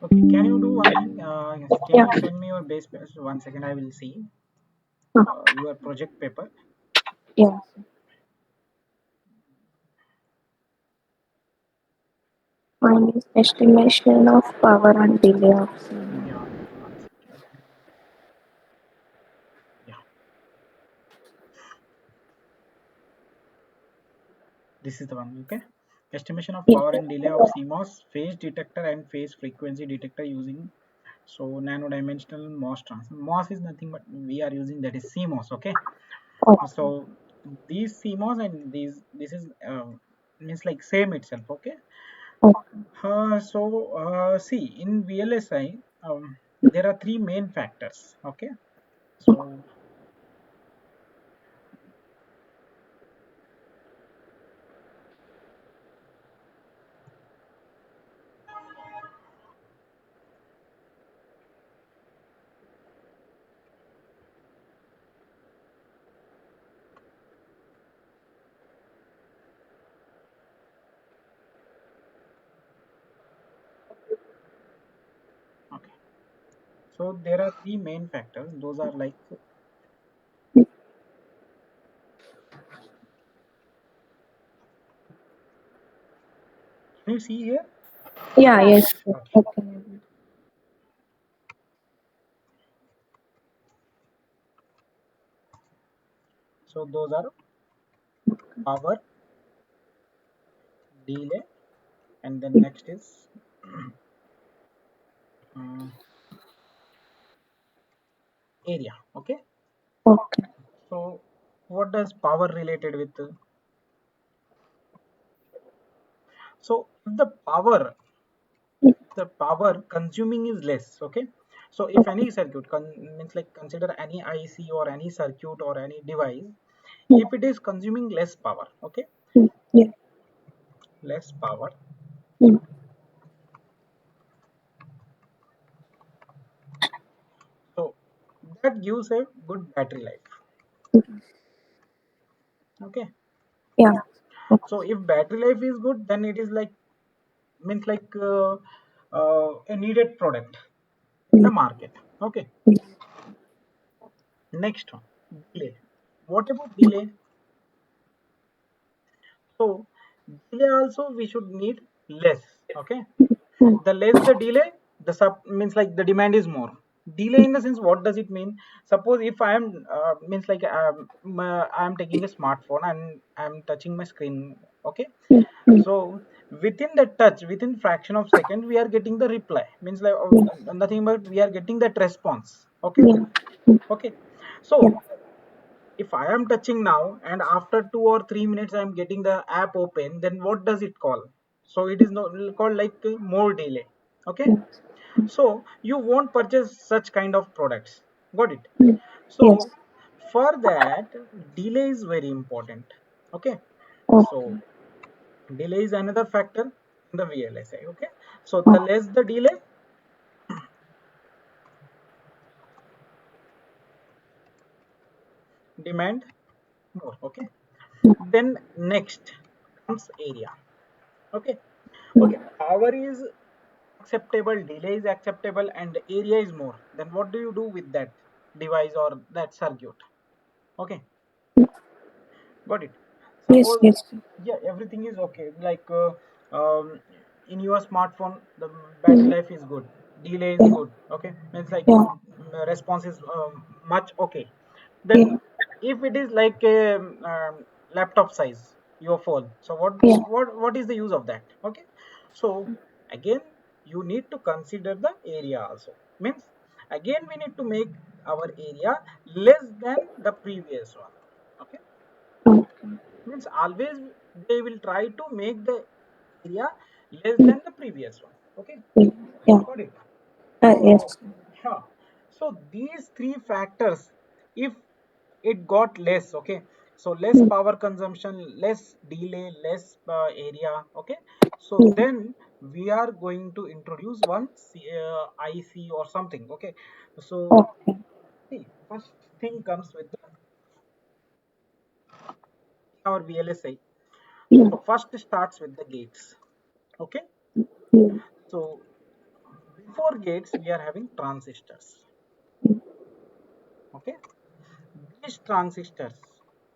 Okay, can you do one thing? Yes, can Yeah. you send me your base page? 1 second, I will see your project paper. Yeah. Mine is estimation of power and delay of signal. Yeah, 1 second. Yeah, this is the one. Okay, estimation of Yeah. power and delay of CMOS phase detector and phase frequency detector using nano-dimensional MOS transistor. MOS is nothing but we are using that is CMOS. Okay, Okay. so these CMOS and this is means like same itself. Okay, Okay. see in VLSI there are three main factors. Okay, so okay, so there are three main factors. Those are like, can you see here? Yeah. Yes. Okay, Okay. so those are power, delay, and then next is um, area. Okay, Okay. so what does power related with? So if the power consuming is less. Okay, so if any circuit means like consider any IC or any circuit or any device, if it is consuming less power. Okay, Yeah. less power, so that gives a good battery life. Okay, Yeah. so if battery life is good, then it is like means like a needed product in the market. Okay, next one, delay. What about delay? So delay also we should need less. Okay, the less the delay, the sub means like the demand is more. Delay in the sense, what does it mean? Suppose if I am means like I am taking a smartphone and I am touching my screen. Okay, so within the touch, within fraction of second, we are getting the reply, means like nothing but we are getting that response. Okay, Yeah. okay, so if I am touching now and after 2 or 3 minutes I am getting the app open, then what does it call? So it is not called like more delay. Okay, so you won't purchase such kind of products. Got it? Yes. So for that, delay is very important. Okay, Okay. so delay is another factor in the VLSI. Okay, so the less the delay, demand more. Okay, then next comes area. Okay, okay, power is acceptable, delay is acceptable, and area is more. Then what do you do with that device or that circuit? Okay, got it. Yes. Suppose, Yes. yeah, everything is okay, like in your smartphone the battery life is good, delay is Yeah. good. Okay, means like Yeah. response is much okay. Yeah. Then if it is like a laptop size your phone, so Yeah. what is the use of that? Okay, so again you need to consider the area also. Means again we need to make our area less than the previous one. Okay, means always they will try to make the area less than the previous one. Okay, Yeah. got it. So Yes. yeah, so these three factors, if it got less. Okay, so less power consumption, less delay, less area. Okay, so then we are going to introduce one IC or something. Okay, so Okay. see, first thing comes with our VLSI. Yeah. So first starts with the gates. Okay, Yeah. so before gates we are having transistors. Okay, these transistors,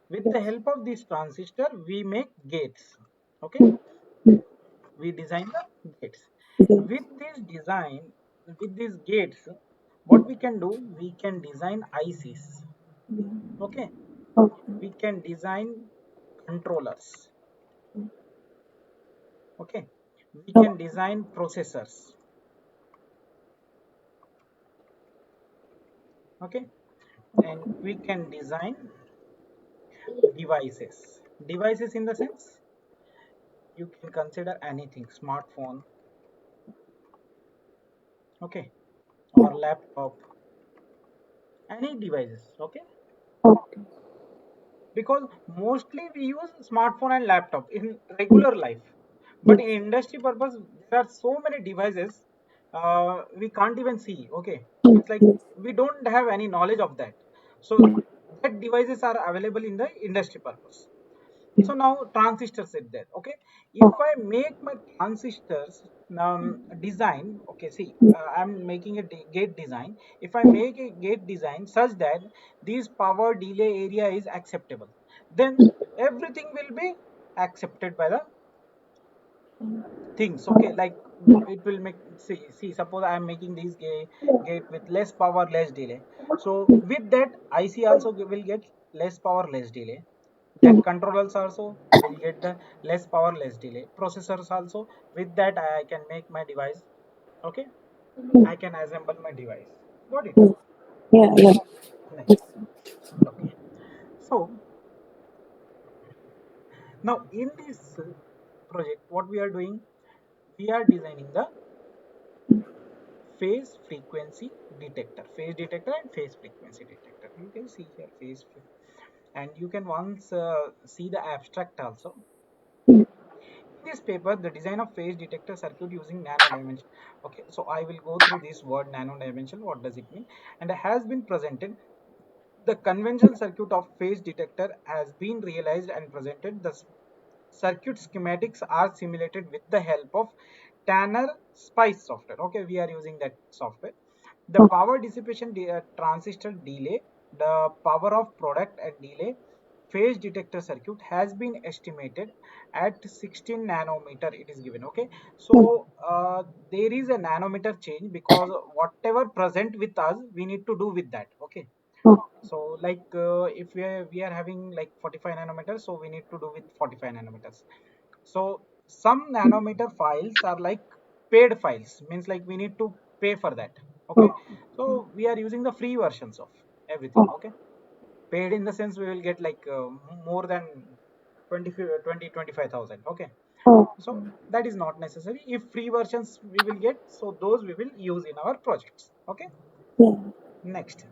with the Yes. help of this transistor we make gates. Okay, we design the gates. Yes. With this design, with these gates, what we can do, we can design ICs. Okay, Okay. we can design controllers. Okay, we can Okay. design processors. Okay, and we can design devices. Devices in the sense you can consider anything, smartphone, okay, or laptop, any devices. Okay, Okay. because mostly we use smartphone and laptop in regular life, but in Yes. industry purpose there are so many devices we can't even see. Okay, Yes. it's like Yes. we don't have any knowledge of that, so Yes. that devices are available in the industry purpose. So now transistors is there. Okay, if I Okay. make my transistors design, okay, see, I'm making a gate design. If I make a gate design such that this power delay area is acceptable, then everything will be accepted by the things. Okay, like it will make, see suppose I am making this gate with less power, less delay. So with that IC also will get less power, less delay. That controllers also will get the less power, less delay. Processors also, with that I can make my device. Okay, I can assemble my device. Got it? Yes. Yeah. Yeah. Next. Yes. Okay, so now in this project what we are doing, we are designing the phase frequency detector, phase detector and phase frequency detector. You can see here and you can once see the abstract also. In this paper, the design of phase detector circuit using nano dimension. Okay, so I will go through this word nano dimension. What does it mean? And has been presented. The conventional circuit of phase detector has been realized and presented. The circuit schematics are simulated with the help of Tanner Spice software. Okay, we are using that software. The power dissipation transistor delay, the power of product and delay phase detector circuit has been estimated at 16 nanometer. It is given. Okay, so there is a nanometer change because whatever present with us, we need to do with that. Okay, so like if we are having like 45 nanometers, so we need to do with 45 nanometers. So some nanometer files are like paid files, means like we need to pay for that. Okay, so we are using the free versions of everything. Okay, paid in the sense we will get like more than 25,000. Okay, so that is not necessary. If free versions we will get, so those we will use in our projects. Okay, next.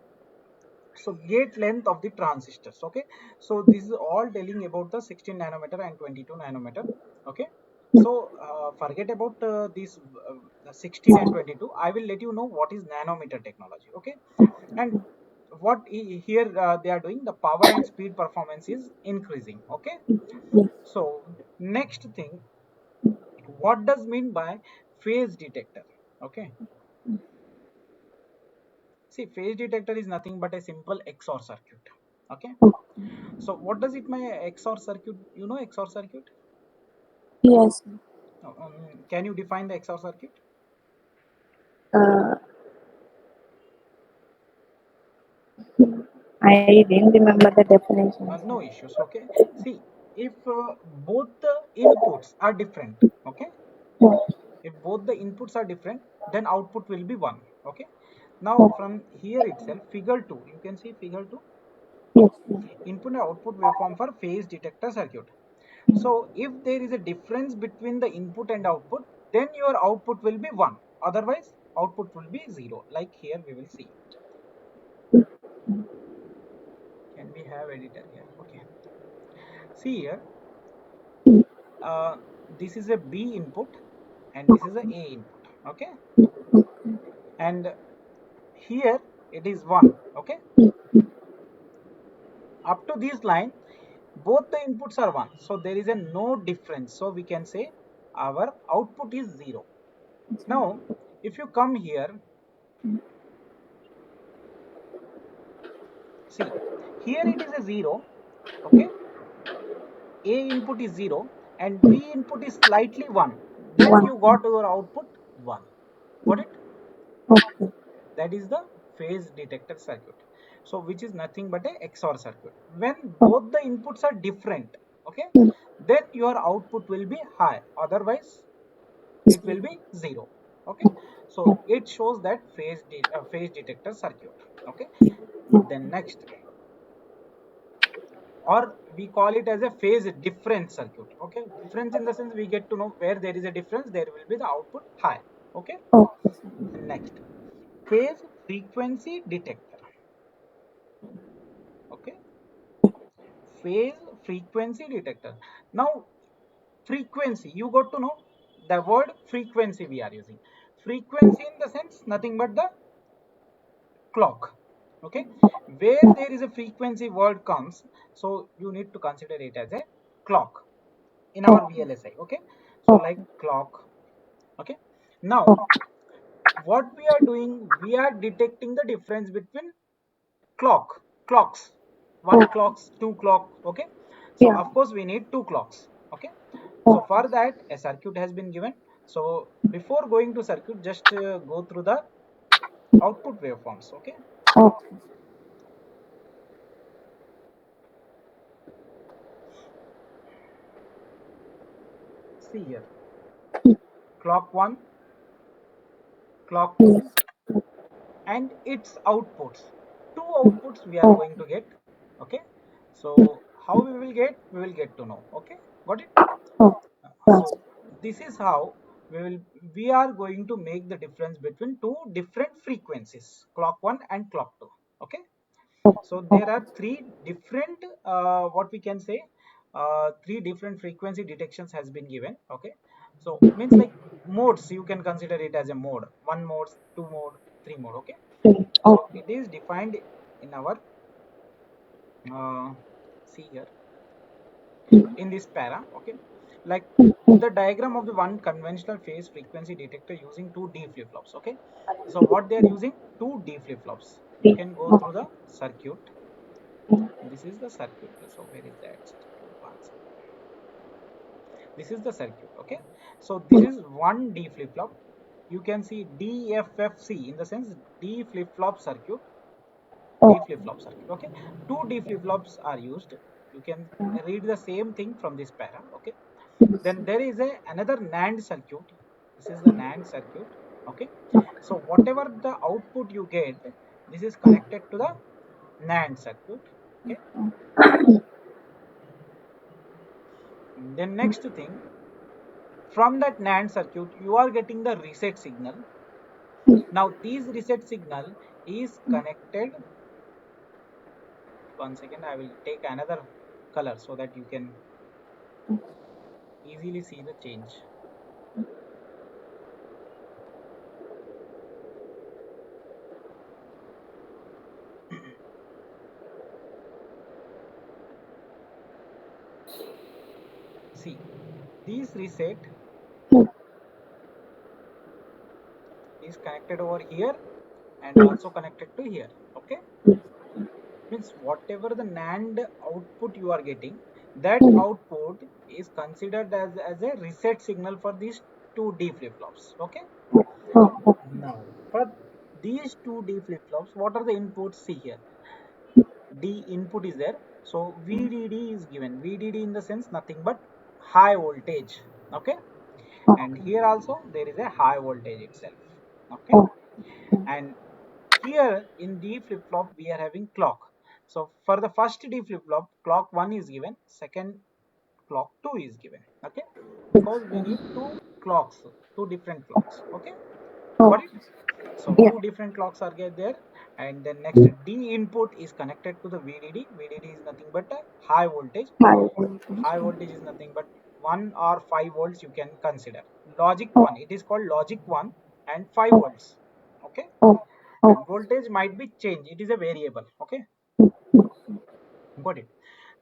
So gate length of the transistors. Okay, so this is all telling about the 16 nanometer and 22 nanometer. Okay, so forget about these 16 and 22. I will let you know what is nanometer technology. Okay, and what here they are doing, the power and speed performance is increasing. Okay, so next thing, what does mean by phase detector? Okay, see, phase detector is nothing but a simple XOR circuit. Okay, so what does it mean, XOR circuit? You know XOR circuit? Yes. Can you define the XOR circuit? Uh, I didn't remember the definition. No issues. Okay. See, if both the inputs are different, okay, Yes. if both the inputs are different, then output will be one. Okay. Now from here itself, figure 2, you can see figure 2, Yes. input and output waveform for phase detector circuit. So if there is a difference between the input and output, then your output will be 1. Otherwise, output will be 0. Like here we will see. Can we have editor here? Okay. See here, this is a B input and this is a A input. Okay. And here it is 1. Okay. Up to this line, both the inputs are 1. So there is a no difference. So we can say our output is 0. Now, If you come here, see, here it is a 0, okay? A input is 0 and B input is slightly 1. Then you got your output 1. Got it? Okay. That is the phase detector circuit. So which is nothing but a XOR circuit. When Oh, both the inputs are different, okay, mm, then your output will be high. Otherwise, it will zero. be 0. Okay. So it shows that phase detector circuit. Okay. Then next, or we call it as a phase difference circuit. Okay, difference in the sense we get to know where there is a difference, there will be the output high. Okay. Okay. Then next, phase frequency detector. Okay, phase frequency detector. Now frequency, you got to know the word frequency we are using. Frequency in the sense nothing but the clock. Okay, where there is a frequency word comes, so you need to consider it as a clock in our Okay. VLSI. Okay, so Okay. like clock. Okay, now Okay. what we are doing, we are detecting the difference between clocks, one Okay. clocks, two clock. Okay, so Yeah. of course we need two clocks. Okay, so Okay. for that a circuit has been given. So before going to circuit, just go through the output waveforms. Okay, Okay. see here, clock 1, clock Yes. 2, and its outputs. Two outputs we are Okay. going to get. Okay, so how we will get to know. Okay, got it. Okay. Yes. So this is how we are going to make the difference between two different frequencies, clock 1 and clock 2. Okay, so there Okay. are three different what we can say, three different frequency detections has been given. Okay, so means like modes, you can consider it as a mode, one mode, two mode, three mode. Okay, so Okay. it is defined in our see here in this para. Okay, like the diagram of the one conventional phase frequency detector using two D flip-flops. Okay, so what they are using, two D flip-flops. You can go through the circuit. This is the circuit. So where is that circuit? One second. This is the circuit. Okay, so this is one D flip-flop. You can see DFFC in the sense D flip-flop circuit. D flip-flop circuit. Okay, two D flip-flops are used. You can read the same thing from this para. Okay, then there is a another NAND circuit. This is the NAND circuit. Okay, so whatever the output you get, this is connected to the NAND circuit. Okay, then next thing, from that NAND circuit you are getting the reset signal. Now this reset signal is connected. One second, I will take another color so that you can easily see the change. See, this reset is connected over here and also connected to here. Okay, means whatever the NAND output you are getting, that output is considered as a reset signal for these two D flip-flops. Okay, now for these two D flip-flops, what are the inputs? See here, D input is there, so VDD is given. VDD in the sense nothing but high voltage. Okay, and here also there is a high voltage itself. Okay, and here in D flip-flop we are having clock. So for the first D flip-flop, clock 1 is given, second clock 2 is given. Okay, because we need two clocks, two different clocks. Okay, got it. So Yeah. two different clocks are get there, and then next D input is connected to the VDD. VDD is nothing but a high voltage. Hi. High voltage is nothing but 1 or 5 volts you can consider. Logic 1, it is called logic 1 and 5 volts. Okay, and voltage might be changed, it is a variable. Okay, got it.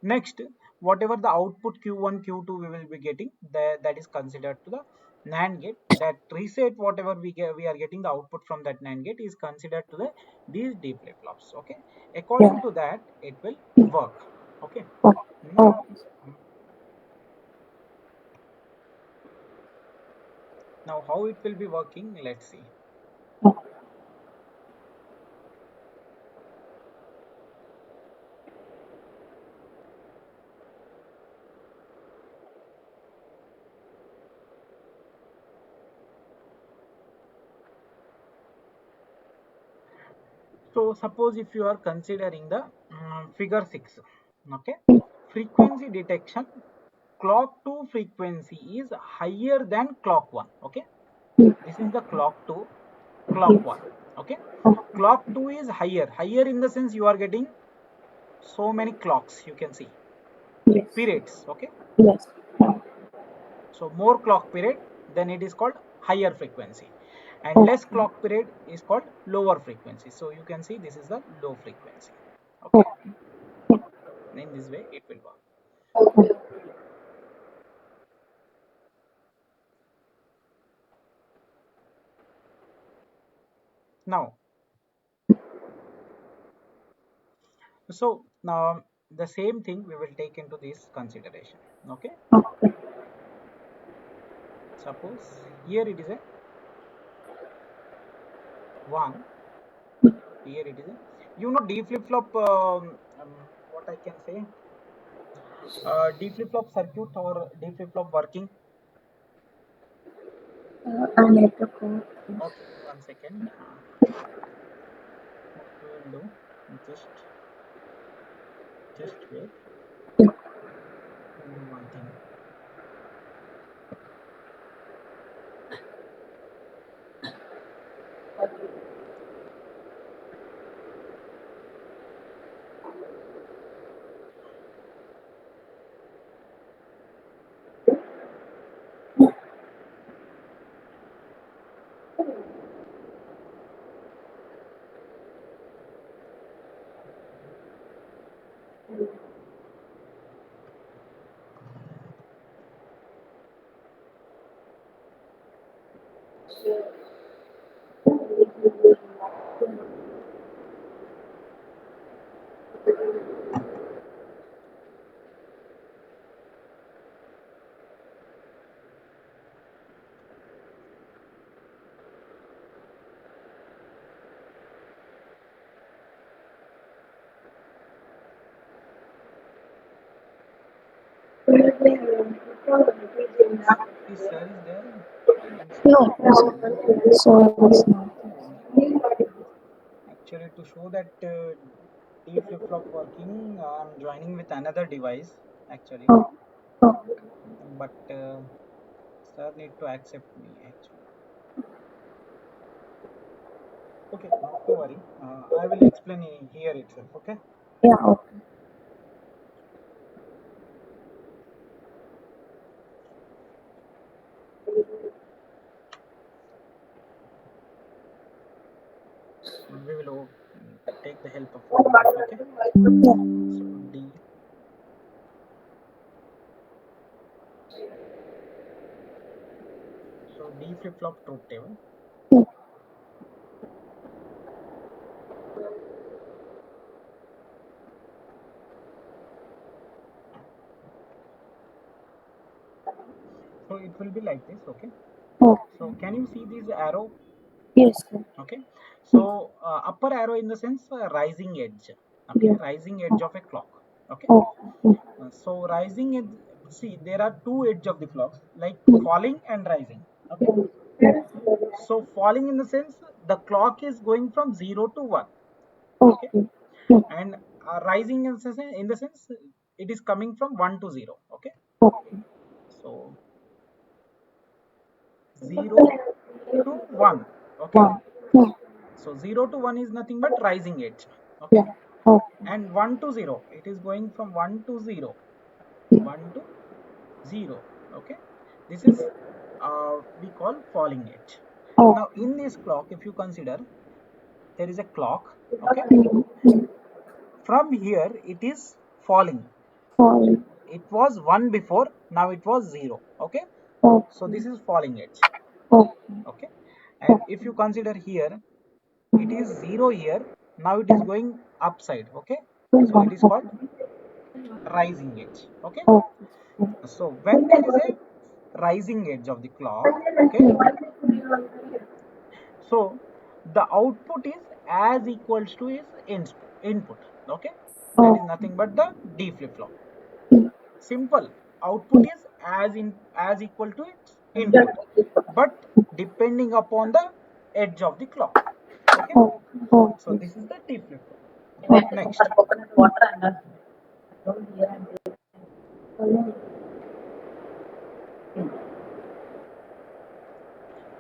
Next, whatever the output Q1 Q2 we will be getting, that is considered to the NAND gate, that reset whatever we are getting the output from that NAND gate is considered to the these D flip-flops. Okay, according Yeah. to that it will work. Okay, Oh, now now how it will be working, let's see. oh, So suppose if you are considering the figure 6, okay, frequency detection, clock 2 frequency is higher than clock 1. Okay, this is the clock 2, clock yes. 1. Okay, Oh, clock 2 is higher in the sense you are getting so many clocks, you can see yes. periods. Okay, Yes. Oh, so more clock period, then it is called higher frequency, and oh, less clock period is called lower frequency. So you can see this is the low frequency. oh, Okay, in this way it will work. oh, Now, so now the same thing we will take into this consideration. Okay, okay. suppose here it is a 1, here it is a, D flip flop, what I can say, D flip flop circuit or D flip flop working. I need to go. Okay, 1 second. What we will do, just wait. We'll do one thing. Is sir is there? I don't see No, any sir. so it's not. Actually, to show that D flip flop working, I'm joining with another device actually, Oh, oh, but sir need to accept me actually. Okay, not to worry. I will explain here itself. Okay, yeah, okay. we will take the help of 1 minute. Okay, Yeah, so D. So D flip flop truth table. yeah. So it will be like this. Okay, Oh, so can you see this arrow? yes, sir. Okay, Mm, so upper arrow in the sense rising edge. Okay, yeah. rising edge Oh, of a clock. Okay, oh, mm, so rising edge, see there are two edge of the clocks like mm, falling and rising. Okay, mm. so falling in the sense the clock is going from 0 to 1. Okay, Okay. Mm, and rising in the sense it is coming from 1 to 0. Okay, okay. so 0 to 1. Okay, Wow. Mm, so 0 to 1 is nothing but rising edge. Okay, yeah. Okay. and 1 to 0, it is going from 1 to 0, Mm, 1 to 0. Okay, this is we call falling edge. oh, Now in this clock, if you consider, there is a clock. Okay, mm, mm. from here it is falling. Falling. It was 1 before, now it was 0. Okay, So Okay. this is falling edge. Okay. Okay, and if you consider here, it is 0 here. Now it is going upside. Okay, so it is called rising edge. Okay, so when there is a rising edge of the clock, okay, so the output is as equals to its input. Okay, that is nothing but the D flip flop. Simple. Output is as equal to its input, but depending upon the edge of the clock. Okay, so this is the D flip flop. Next,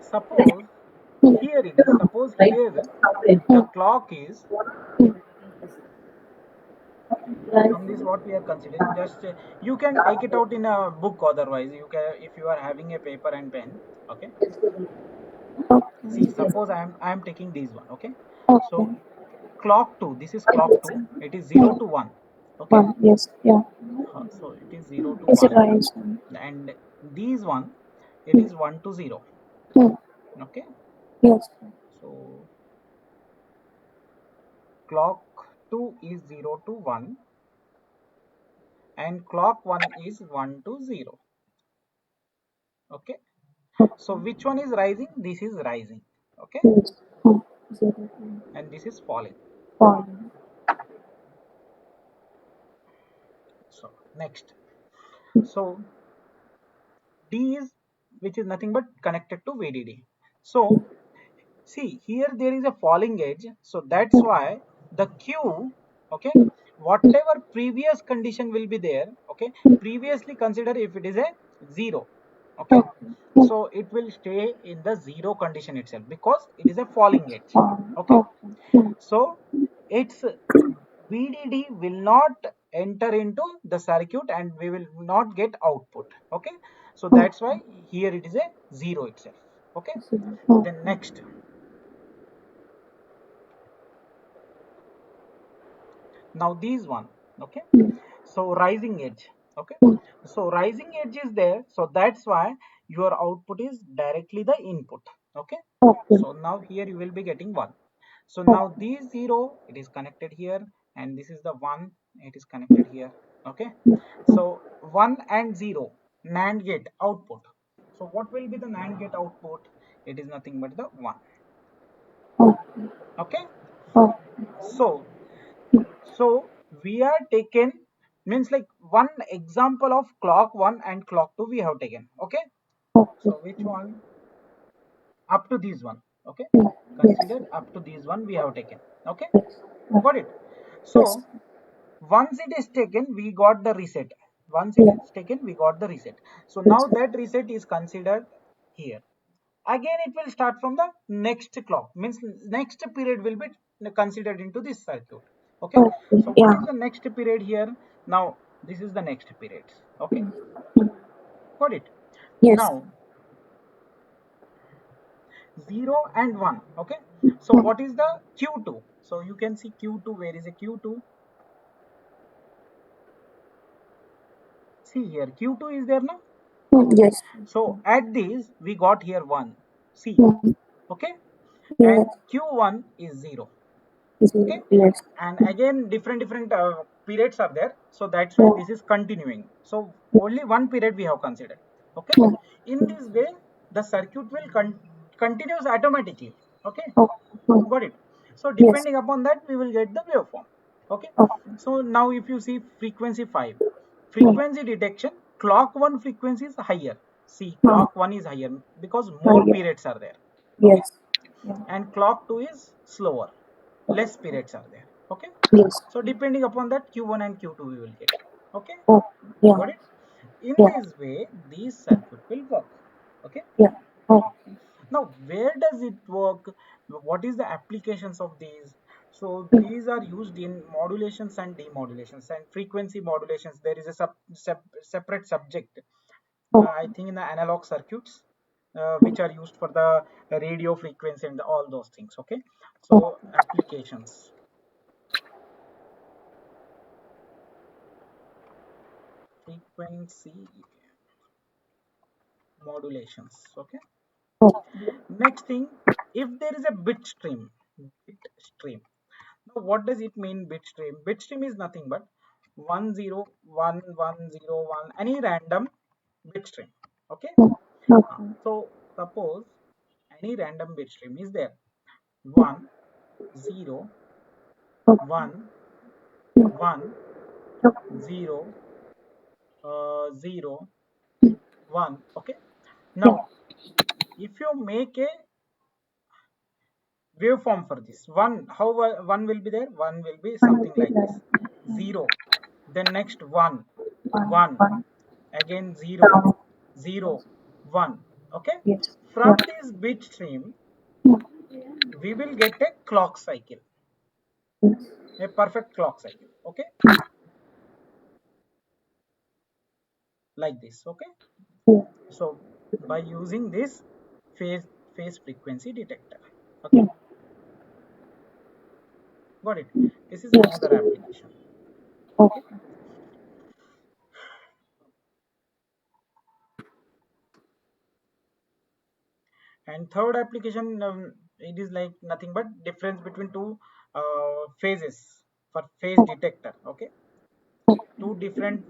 suppose here it is. Suppose here the clock is, from this what we are considering, just you can take it out in a book, otherwise you can, if you are having a paper and pen. Okay, see, suppose I am taking this one. Okay, so clock 2, this is clock 2, it is 0 to 1. Okay, One. Yes. Yeah. so it is 0 to Is it 1, right? and these one, it is 1 to 0. Okay, Yes. so clock 2 is 0 to 1, and clock 1 is 1 to 0. Okay, so which one is rising? This is rising. Okay, Yes. Zero. and this is falling. One. So next, so D is, which is nothing but connected to VDD. So see, here there is a falling edge, so that's why the Q, okay, whatever previous condition will be there, okay, previously consider if it is a 0, okay, so it will stay in the 0 condition itself because it is a falling edge. Okay, so its VDD will not enter into the circuit and we will not get output. Okay, so that's why here it is a 0 itself. Okay, then next, now these one. Okay, so rising edge. Okay, so rising edge is there, so that's why your output is directly the input. Okay, so now here you will be getting 1. So now these 0, it is connected here, and this is the 1, it is connected here. Okay, so 1 and 0 NAND gate output. So what will be the NAND gate output? It is nothing but the 1. Okay, so we are taken, means like one example of clock 1 and clock 2 we have taken. Okay, so which one? Up to this one. Okay, considered up to this one we have taken. Okay, got it. So once it is taken, we got the reset. Once it is taken, we got the reset. So now that reset is considered here. Again it will start from the next clock, means next period will be considered into this circuit. Okay, so what is the next period here? Now this is the next period. Okay, got it. Now 0 and 1. Okay, so what is the q2? So you can see q2, where is a q2? See here, q2 is there now. So at this we got here 1, see. Okay, and q1 is 0. Okay, and again different periods are there, so that's why this is continuing. So only one period we have considered. Okay, in this way the circuit will continues automatically. Okay, got it. So depending upon that we will get the waveform. Okay, so now if you see frequency 5, frequency detection, clock 1 frequency is higher. See, clock 1 is higher because more periods are there. Okay, and clock 2 is slower, less periods are there. Okay, so depending upon that q1 and q2 we will get. Okay, got it. In this way this circuit will work. Okay, now where does it work? What is the applications of these? So these are used in modulations and demodulations and frequency modulations. There is a separate subject, I think, in the analog circuits, which are used for the radio frequency and all those things. Okay, so applications, frequency. modulations. Okay. Okay. Next thing, if there is a bit stream. Now, what does it mean, bit stream? Bit stream is nothing but 101 101, any random bit stream. Okay. Okay. So suppose any random bit stream is there, 1 0 Okay. 1 1 0 0 1. Okay. Yeah. Now, if you make a waveform for this one, how one will be there, one will be One will something be like this, there. zero, then next one, One. one, One. again zero, Down. zero, one. Okay, Yes. from Yeah. this bit stream Yeah. we will get a clock cycle, Yes. a perfect clock cycle. Okay, like this. Okay, Yeah. so by using this phase phase frequency detector. Okay, Yeah. got it. This is Yes. another application. Okay, Okay. and third application, it is like nothing but difference between two phases for phase detector. Okay, two different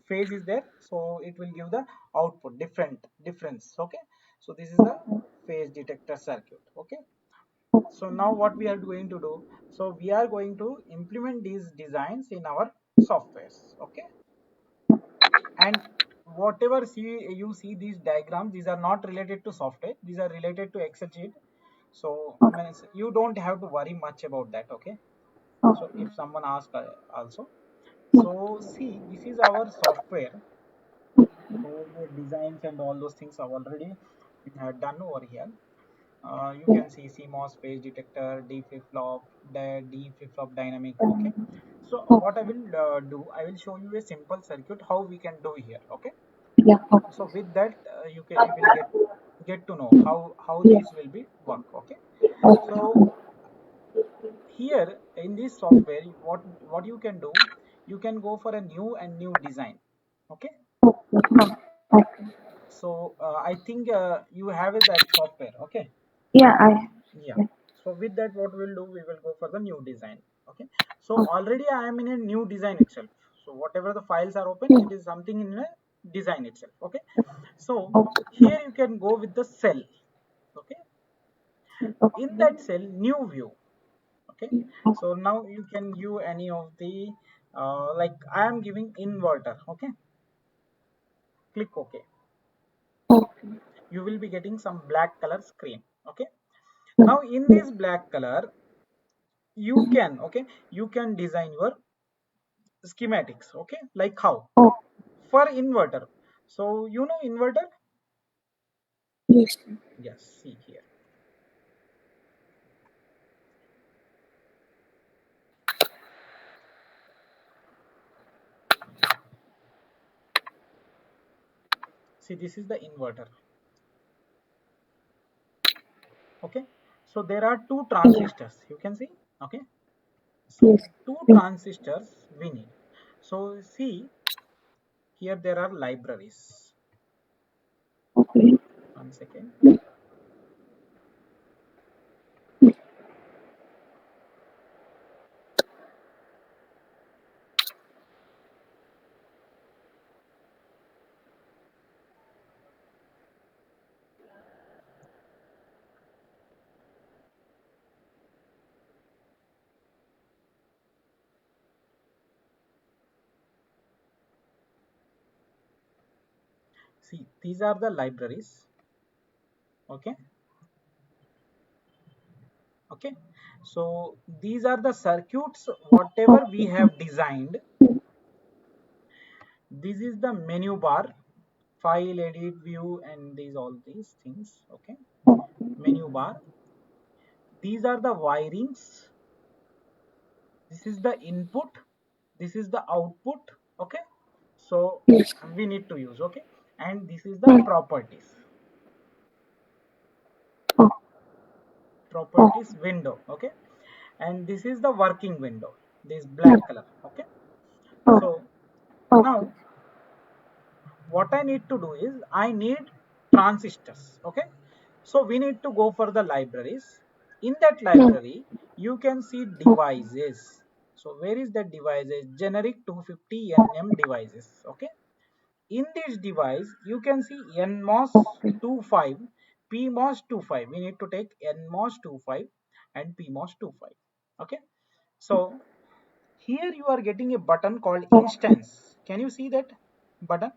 phase is there, so it will give the output difference. Okay, so this is the phase detector circuit. Okay, so now what we are going to do, so we are going to implement these designs in our softwares. Okay, and whatever you see these diagrams, these are not related to software, these are related to excel sheet. So means you don't have to worry much about that. Okay, so Okay. if someone asks also, so see, this is our software. So the designs and all those things are already done over here. You Yeah. can see CMOS phase detector, D flip flop, the D flip flop dynamic. Okay, Um, so okay. what I will do, I will show you a simple circuit how we can do here. Okay, Yeah. Okay. so with that you will get to know how Yeah. this will be work. Okay, so Okay. here in this software, what you can do, you can go for a new design. Okay, Okay. Okay. so I think you have that software. Okay, Yeah. I. yeah, Yeah. so with that what we'll do, we will go for the new design. Okay, so Okay. already I am in a new design itself. So whatever the files are open, Yeah. it is something in a design itself. Okay, so Okay. here you can go with the cell. Okay, in Okay. that cell, new view. Okay, Okay. so now you can view any of the like I am giving inverter. Okay, click OK. Okay. You will be getting some black color screen. Okay, Yeah. now in Yeah. this black color, you can, okay, you can design your schematics. Okay, like how, Oh. for inverter. So you know inverter. Yes. Yes, see here, see, this is the inverter. Okay, so there are two Yeah. transistors, you can see. Okay, so Yes. two Yeah. transistors we need. So see, here there are libraries. Okay. 1 second. See, these are the libraries. Okay, okay, so these are the circuits whatever we Okay. have designed. This is the menu bar, file, edit, view, and these all these things. Okay, Okay. menu bar. These are the wirings. This is the input. This is the output. Okay, so Yes. we need to use. Okay, and this is the Yeah. properties. Oh. Oh. Properties window. Okay, and this is the working window. This Yeah. black color. Okay, Oh. so Okay. now what I need to do is I need transistors. Okay, so we need to go for the libraries. In that Hmm. library you can see Okay. devices. So where is that devices? Generic 250 nm devices. Okay, in this device you can see NMOS Okay. 25, PMOS 25. We need to take NMOS 25 and PMOS 25. Okay, so here you are getting a button called Okay. instance. Can you see that button?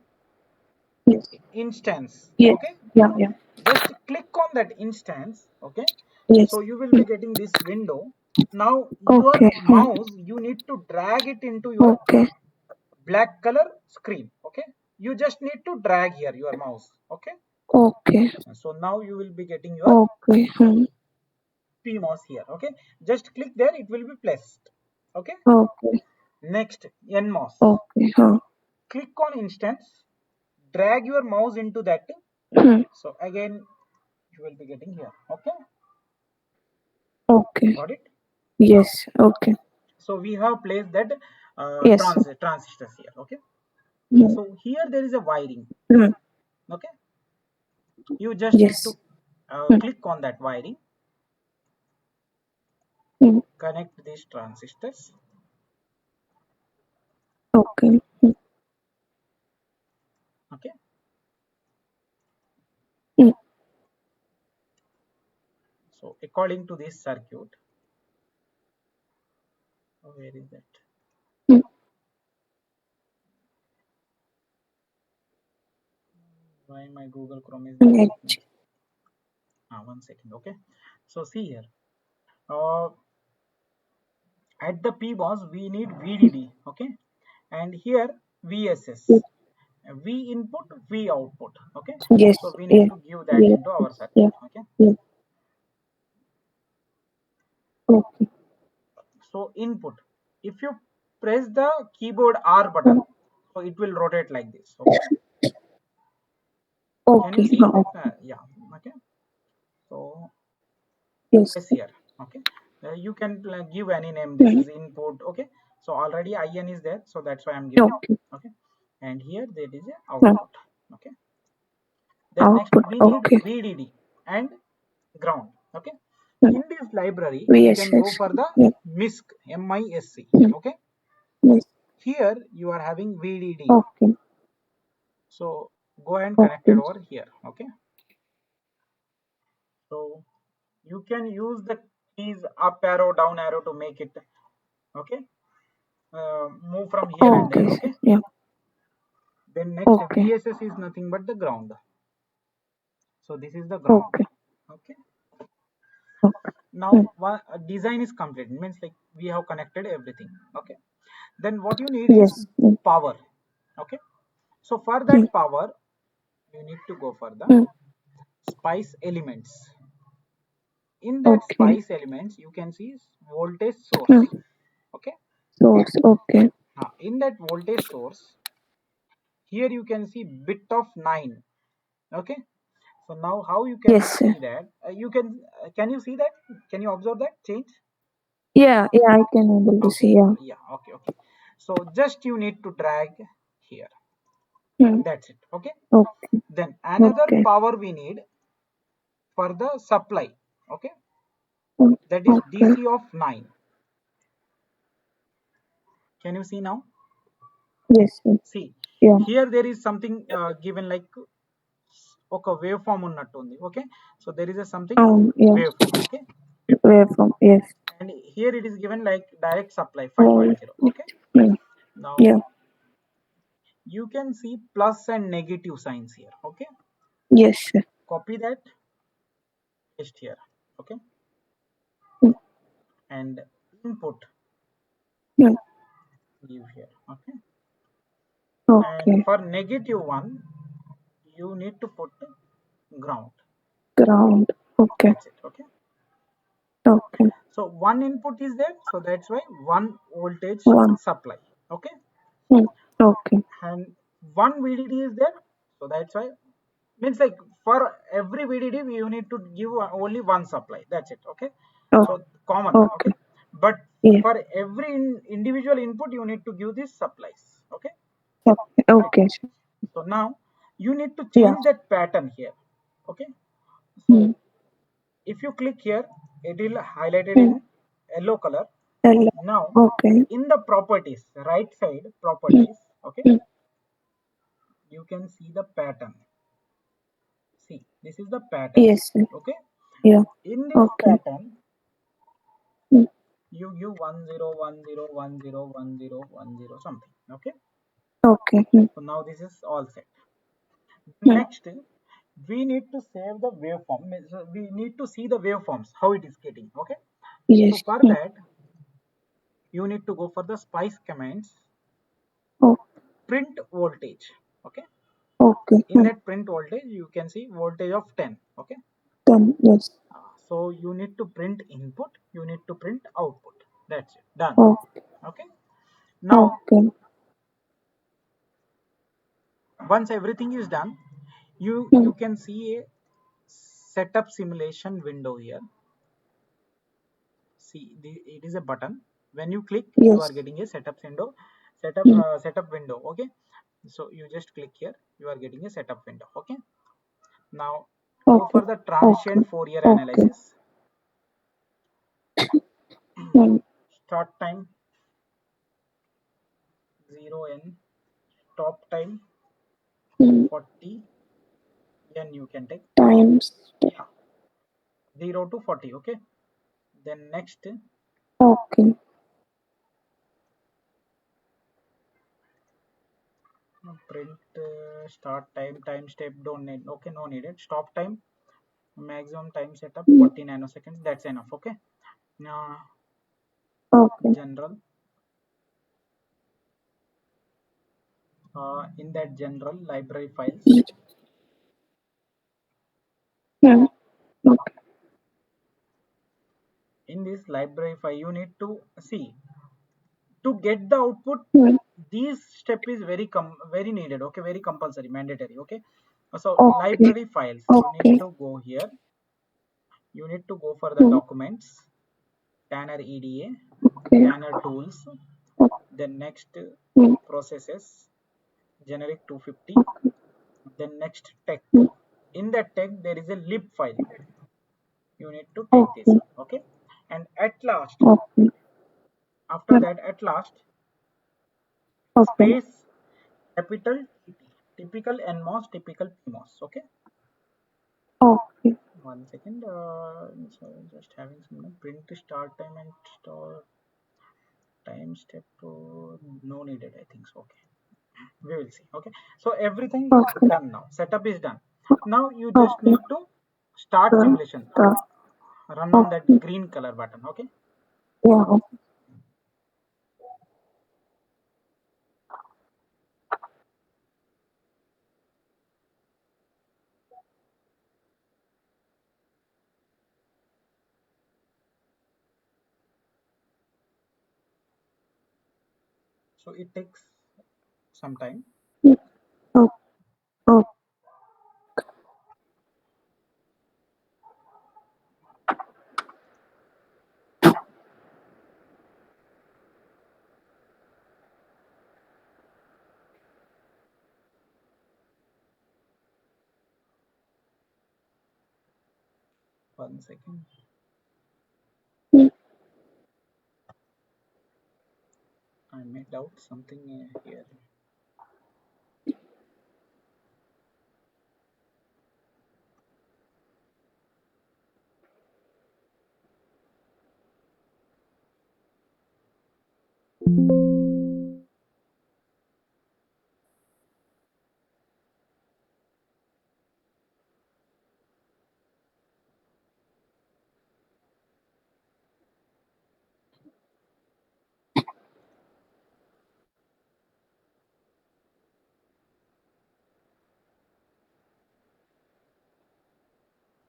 Yes. Instance. Yes. Okay, Yeah. Yeah. just click on that instance. Okay, Yes. so you will Hmm. be getting this window. Now your Okay. Hmm. mouse, you need to drag it into your Okay. black color screen. Okay, you just need to drag here your mouse. Okay, Okay. so now you will be getting your Okay. Hmm. PMOS here. Okay, just click there, it will be placed. Okay, Okay. next NMOS. Okay. Huh. Click on instance, drag your mouse into that. Hmm. So again you will be getting here. Okay, Okay. got it. Yes. Okay. So we have placed that Yes. transistors here. Okay, Hmm. so here there is a wiring. Hmm. Okay, you just need to Yes. Hmm. click on that wiring, Hmm. connect these transistors. Okay. Hmm. Okay, Hmm. so according to this circuit, where is that? Hmm. Why my Google Chrome is not opening? Net. 1 second. Okay, so see here, uh, at the PMOS we need VDD. Okay, and here VSS, V input, V output. Okay, Yes. so we need Yeah. to give that Yes. into our circuit. Yeah. Okay, Yeah. Okay. so input, if you press the keyboard R Hmm. button, so it will rotate like this. Okay, can you Okay. see? Huh. Yeah. Okay, so Yes. yes here. Okay, you can give any name. This Hmm. is input. Okay, so already IN is there, so that's why I'm giving. Okay. Okay, and here there is a Hmm. output. Okay, then next Output. we need Okay. VDD and ground. Okay, Hmm. in this library we can go VSS. for the Yeah. MISC, MISC. Hmm. Okay, Yes. here you are having VDD. Okay. So go and connect it Okay. over here. Okay, so you can use the keys up arrow, down arrow to make it. Okay, move from here and there. Okay. Okay, Yeah. then next Okay. VSS is nothing but the ground. So this is the ground. Okay. Okay, Okay. Hmm. now one design is complete, means like we have connected everything. Okay, then what you need is Yes. Hmm. power. Okay, so for Hmm. that power you need to go for the Hmm. spice elements. In that Okay. spice elements you can see voltage source. Hmm. Okay, Source. Okay. in that voltage source here you can see bit of 9. Okay, so now how you can Yes, sir. see that, can you see that, can you observe that change? Yeah. Yeah. I can able to Okay, see. Yeah. yeah, okay, okay, so just you need to drag here, Hmm. that's it. Okay, Okay. then another Okay. power we need for the supply. Okay, Hmm. that is Okay. DC of 9. Can you see now? Yes, sir. See, Yeah. here there is something given like ఒక waveform ఉన్నట్టుంది. Okay, so there is a something Yeah. waveform. Okay, Waveform. Yes. and here it is given like direct supply Oh. 5.0. Okay, Hmm. now Yeah. you can see plus and negative signs here. Okay, Yes, sir. copy that, paste here. Okay, Hmm. and input Hmm. give here. Okay, and Okay. for negative one you need to put ground. Ground. Okay. That's it. Okay, Okay. so one input is there, so that's why one voltage One. supply. Okay, Hmm. Okay. and one VDD is there, so that's why, means like for every VDD you need to give only one supply, that's it. Okay, Oh. so common. Okay. Okay, but Yeah. for every individual input you need to give these supplies. Okay, Okay. got it. Okay. So now you need to Yeah. change that pattern here. Okay, Hmm. so if you click here, it will highlighted Hmm. in yellow color. Hello. Now Okay. in the properties, right side Hmm. properties, okay, Hmm. you can see the pattern. See, this is the pattern. Yes, sir. Okay, Yeah. in this Okay. pattern, Hmm. you give 1010101010 something. Okay, Okay. Hmm. so now this is all set. Hmm. Next, we need to save the waveform. We need to see the waveforms, how it is getting. Okay, so Yes. for Hmm. that, you need to go for the spice commands, Oh, print voltage. Okay, okay. in Hmm. that print voltage, you can see voltage of 10. Okay, Then yes. so you need to print input, you need to print output. That's it, done. Oh, Okay, now okay. once everything is done, you Hmm. you can see a setup simulation window here. See, it is a button. When you click, you are Yes. getting a Hmm. setup window. Okay, so you just click here, you are getting a setup window. Okay, now go Okay. for the Okay. transient Fourier Okay. analysis. Hmm. Start time 0n, stop time Hmm. 40 n. You can take Times. 0 to 40. Okay, then next, Okay. print start time step don't need. Okay, no needed. Stop time, maximum time setup Hmm. 40 nanoseconds. That's enough. Okay, now Okay. general, in that general library files, Hmm. Okay. in this library file you need to see to get the output. Hmm. This step is very needed. Okay, very compulsory, mandatory. Okay, so Okay. library files, you need Okay. to go here, you need to go for the Hmm. documents, Tanner EDA, Okay. Tanner tools, then next Hmm. processes, generic 250, Okay. then next tech. Hmm. In that tech there is a lib file, you need to take this. Okay. Okay, and at last, Okay. after Hmm. that, at last, Okay. space capital TP, typical NMOS, typical PMOS. Okay, Okay. one second. So just having some print start time and start time step. No needed, I think so. Okay, we will see. Okay, so everything is Okay. done now. Setup is done. Now you just Okay. need to start The, simulation. the, Run on that okay. green color button. Okay, Yeah. Okay. so it takes some time. Hmm. Oh, oh, 1 second. hmm. I made out something here.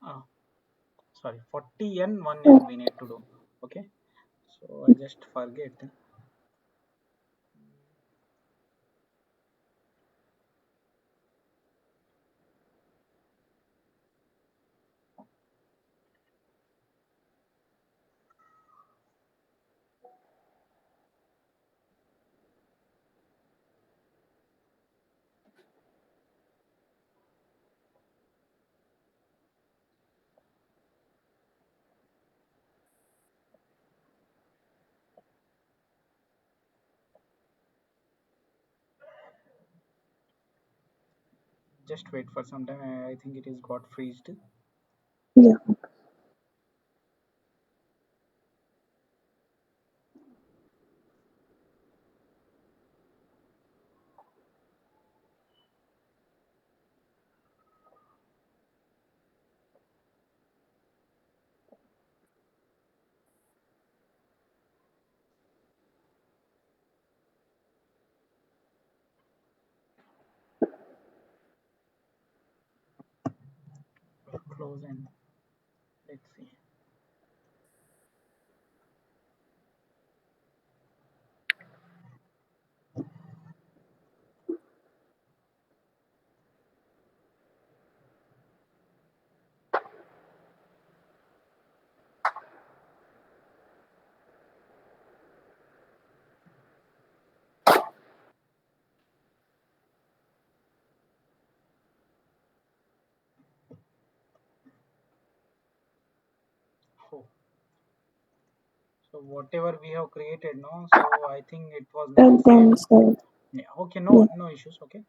Oh, sorry, 40 n 1 n we need to do. Okay, so I just forget. Just wait for some time. I think it is got freezed. Yeah. Close and let's see. Oh, so whatever we have created now, so I think it was not Then saved. say, Yeah, okay, yeah. no issues. Okay.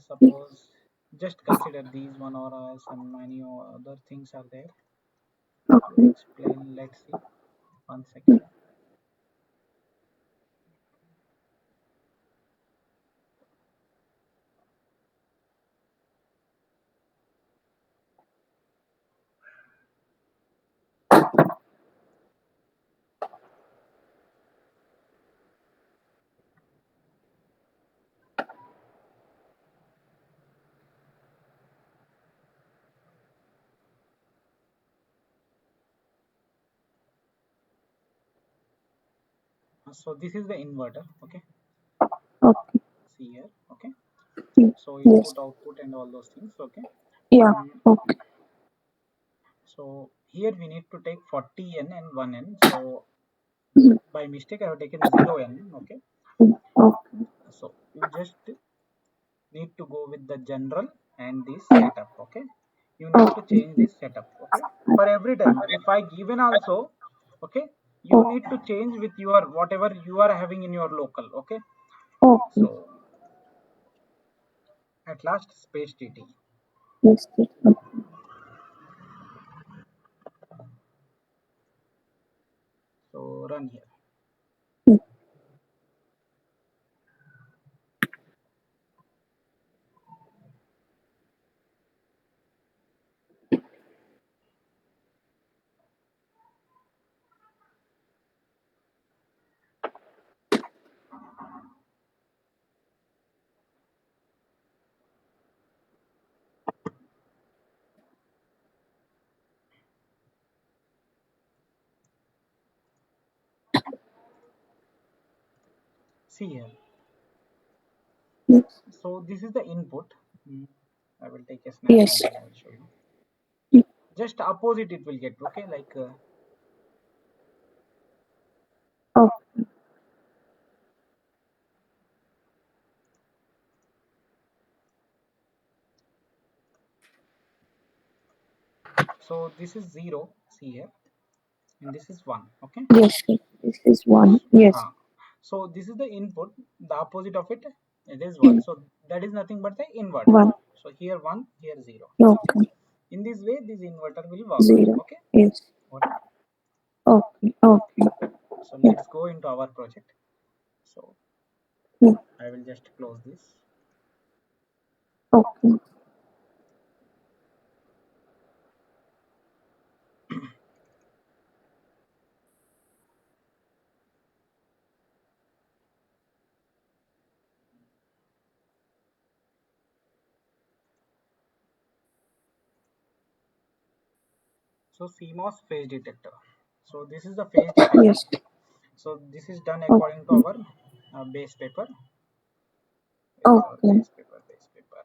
Suppose just consider these one or some many or other things are there to Okay. explain. Let's see. 1 second. So this is the inverter. Okay. Okay. See here. Okay. Mm. So Yes. input, output, and all those things. Okay. Yeah. Mm, Okay. so here we need to take 40N and 1N. So Mm. by mistake, I have taken 0N. Okay. Mm. Okay. So you just need to go with the general and this Yeah. setup. Okay. You need to Okay. change this setup. Okay. For every time, if I given also, okay, you Okay. need to change with your whatever you are having in your local. Okay. Okay. So at last space TT. Yes. Yes. Okay. So run here. Mm. See here. Yes. So this is the input. Hmm, I will take a snap and Yes. then I will show you. Mm. Just opposite it will get. Okay. Like Okay. so this is 0. See here. And this is 1. Okay. Yes. Yes. This is one. Yes. Huh. So this is the input. The opposite of it, it is 1. Mm. So that is nothing but the inverter. One. So here 1, here 0. Okay. In this way, this inverter will work. Zero. Okay. Yes. Got it? Okay. Okay. So Yeah. let's go into our project. So Yeah. I will just close this. Okay. So CMOS phase detector. So this is the phase detector. Yes. So this is done according to Okay. our base paper. Where is our Okay. base paper? Base paper.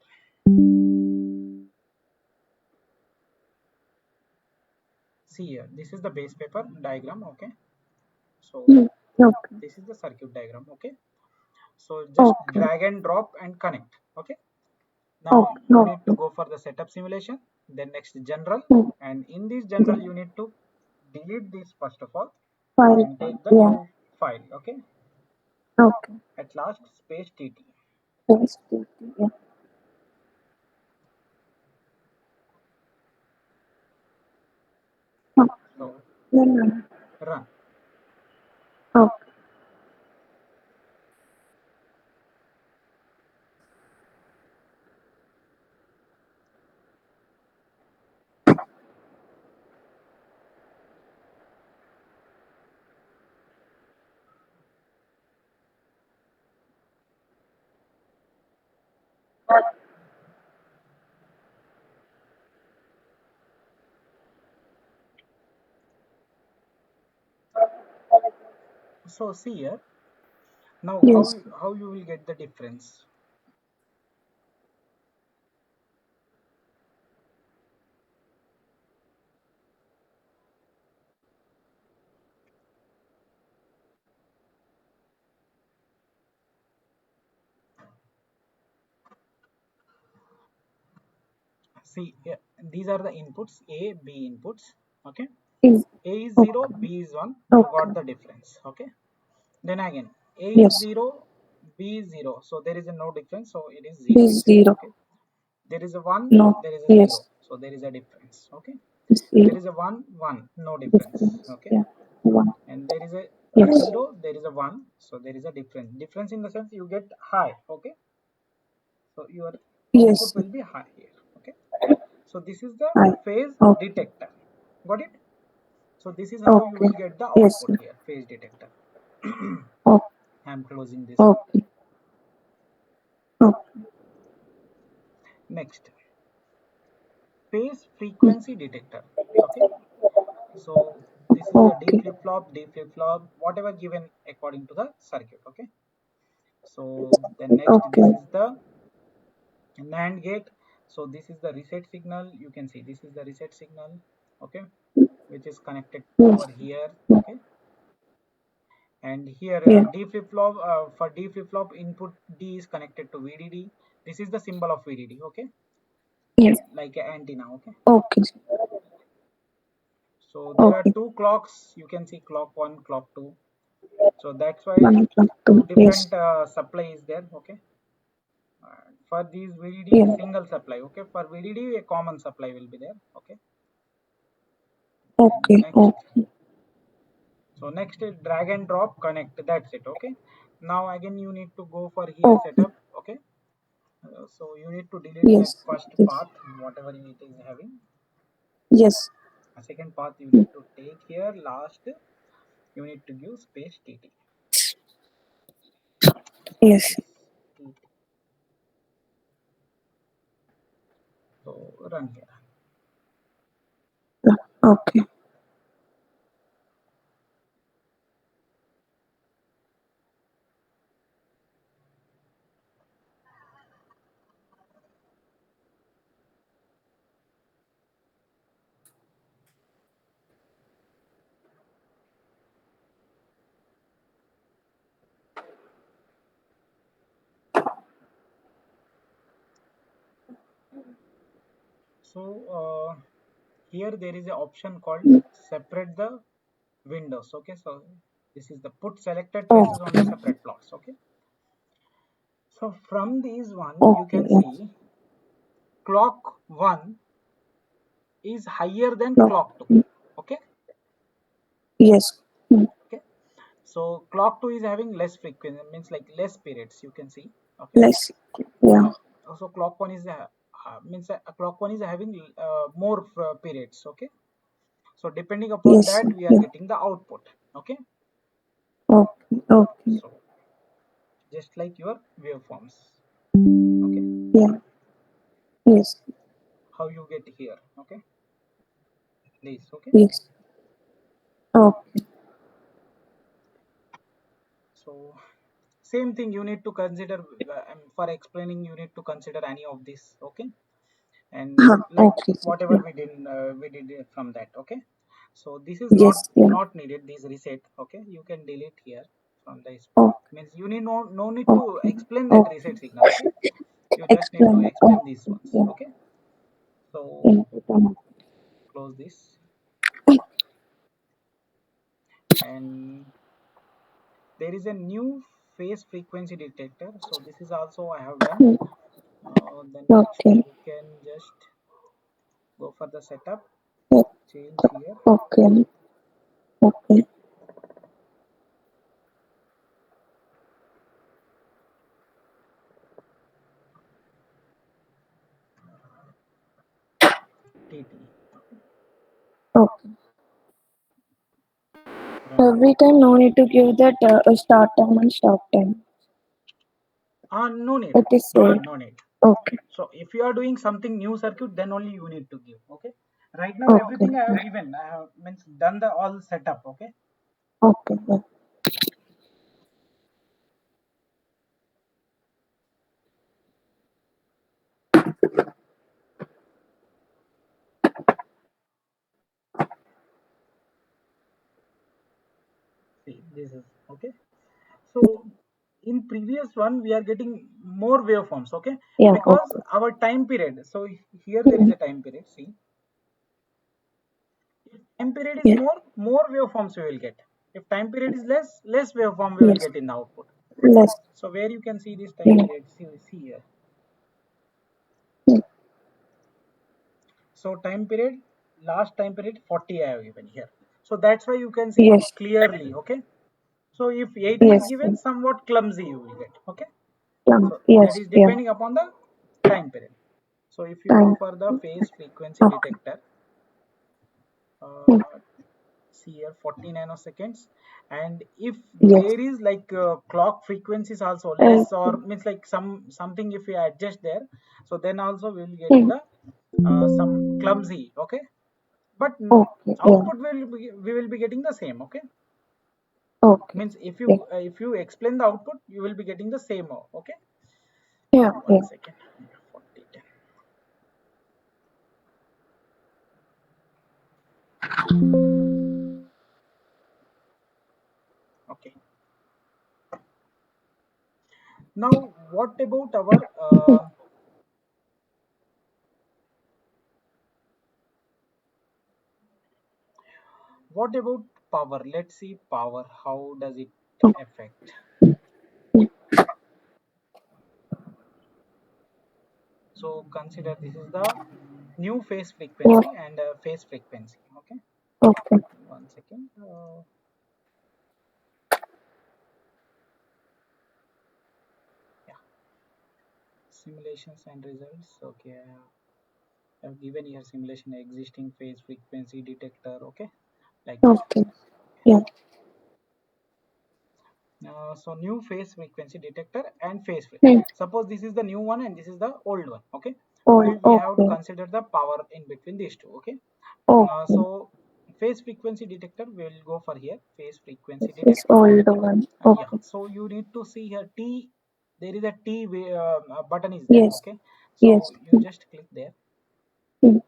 See here. This is the base paper diagram. Okay. So Mm. Okay. this is the circuit diagram. Okay. So just Okay. drag and drop and connect. Okay. Now Okay. you need to Okay. go for the setup simulation. Then next general. Mm. And in this Yeah. general, you need to delete this first of all File. and take the Yeah. new file. Okay. Okay. At last space TT. Yes. Yeah. No. Run. Okay. So see here. Now Yes. how you will get the difference? See, yeah, these are the inputs A, B inputs. Okay, Is A is 0, okay. B is 1. You Okay. got the difference. Okay, then again A is Yes. 0, B is 0. So there is a no difference. So it is B 0. is zero. Okay, there is a 1, No. there is a Yes. 0. So there is a difference. Okay, there Zero. is a 1, 1, no difference. Difference. Okay, Yeah. One. and there is a Yes. 0, there is a 1. So there is a difference. Difference in the sense you get high. Okay, so your output Yes. will be high here. Okay, so this is the I. phase Okay. detector. Got it? So this is how you Okay. will get the Yes. output here, phase detector. Okay. I'm closing this one. Okay. Okay. Next, phase frequency detector. Okay, so this is the D Okay. flip flop, D flip flop, whatever given according to the circuit. Okay, so then next, this Okay. is the NAND gate. So this is the reset signal. You can see this is the reset signal. Okay, which is connected Yes. over here. Yeah. Okay, and here Yeah. D flip flop, for D flip flop input D is connected to VDD. This is the symbol of VDD. Okay, Yes. like an antenna. Okay, Okay. so there are Okay. two clocks. You can see clock 1, clock 2. So that's why 1 o'clock. two Yes. different supply is there. Okay, for these VDD Yeah. single supply. Okay, for VDD a common supply will be there. Okay, and Okay. next, Okay. so next is drag and drop connect. That's it. Okay, now again you need to go for here Okay. setup. Okay, so you need to delete that Yes. first Yes. path, whatever it is having. Yes. A second path you need to take here. Last, you need to give space TT. Yes. Space TT. So run here. Okay. So here there is an option called separate the windows. Okay, so this is the put selected traces on the Okay. separate plots. Okay, so from these one you Okay. can Yes. see clock 1 is higher than No. clock 2. Okay, Yes. Mm. okay, so clock 2 is having less frequency, means like less periods, you can see. Okay, Less. Yeah. so clock 1 is means clock 1 is having more periods. Okay, so depending upon Yes. that we are Yeah. getting the output. Okay, Okay. Okay. so just like your waveforms. Okay, Yeah. Yes. how you get here. Okay, please. Okay, Yes. Okay. so same thing you need to consider, for explaining you need to consider any of this. Okay, and like Okay. Sir. whatever Yeah. we did from that. Okay, so this is not Yes. Yeah. not needed, this reset. Okay, you can delete here from this. Okay. Means you need no need to Okay. explain that Okay. reset signal. Okay, you just need to Explain. explain Okay. these ones. Yeah. Okay, so Input on. close this, and there is a new phase frequency detector. So this is also I have done. The next Okay. you can just go for the setup, Yeah. change here. Okay. Okay. TT. Okay. Okay. Run. Every time, no need to give that start time and stop time. No need. It is No saved. need. No need. Okay. So if you are doing something new circuit, then only you need to give. Okay. Right now, Okay. everything I have given. I have means done the all setup. Okay. Okay. Yeah. See, this is okay. So in previous one, we are getting more waveforms. Okay, Yeah. because Okay. our time period. So here there is Hmm. a time period. See, if time period is Yeah. more waveforms we will get. If time period is less waveform we will Yes. get in the output. Less. So where you can see this time Yeah. period, see here. Hmm. So time period, last time period 40 I have given here. So that's why you can see Yes. clearly. Okay. So if 80 is Yes. given, Yes. somewhat clumsy you will get. Okay. So that Yes. is Yeah. depending upon the time period. So if you go Time. for the phase frequency Okay. detector, Hmm. uh, see here 40 nanoseconds, and if Yes. there is like clock frequencies also less or Okay. means like something if we adjust there, so then also we will getting Hmm. the some clumsy. Okay, but Okay. Yeah. output we will be getting the same. Okay, Okay. means Yeah. if you explain the output you will be getting the same. Okay, Yeah. one Yeah. second. 40 10. Okay, now what about our what about power? Let's see power. How does it affect? So consider this is the new phase Yeah. frequency and phase frequency. Okay, Okay. one second. Yeah, simulations and results. Okay, I've given here simulation existing phase frequency detector. Okay, like that. Okay. Yeah. So new phase frequency detector and Hmm. suppose this is the new one and this is the old one. Okay, All. we have to Okay. consider the power in between these two. Okay, Okay. so phase frequency detector we will go for here phase This frequency is detector. all the one. Yeah, Okay. so you need to see here T, there is a T button is there. Yes. Okay, so Yes. you Hmm. just click there. Hmm.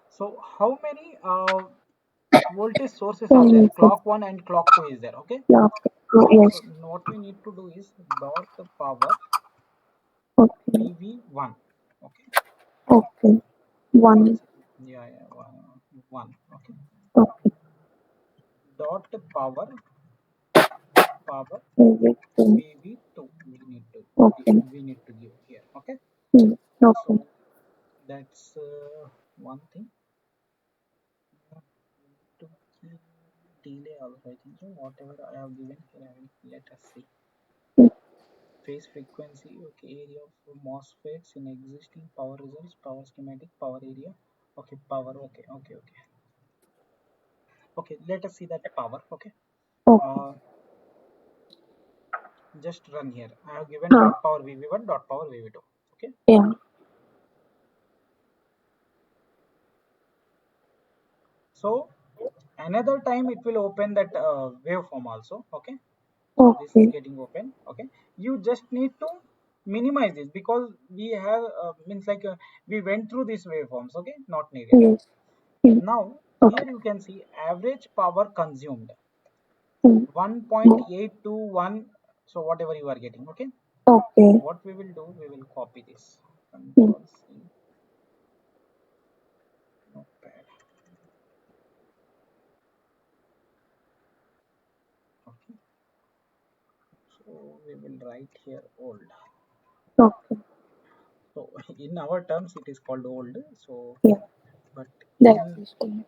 So how many voltage sources are there? One. Clock 1 and clock 2 is there. Okay, Yeah. Yes. so what we need to do is dot power Okay. VV1. Okay, Okay. one One. second. Yeah, yeah, one. Okay, Okay. dot power Everything. VV2 Okay. we need to give here. Okay, Hmm. Okay. so that's one thing. We need to give delay also. I think so. Whatever I have given here, I will let us see. Hmm. Phase frequency. Okay, area of MOSFETs in existing power results, power schematic, power area. Okay, power. Okay, okay, okay. Okay, let us see that power. Okay, Okay. uh, just run here. I have given Huh. dot power VV1, dot power VV2. Okay, Yeah. so another time it will open that waveform also. Okay, so this is Okay. getting open. Okay, you just need to minimize this because we have means like we went through these waveforms. Okay, not needed. Yes. Hmm. Now here Okay. you can see average power consumed Hmm. Hmm. 1.821. So whatever you are getting. Okay, Okay. what we will do, we will copy this. Hmm. Control C, notepad. Okay, so we will write here old. Okay. So in our terms it is called old. So Yeah. but the in existing.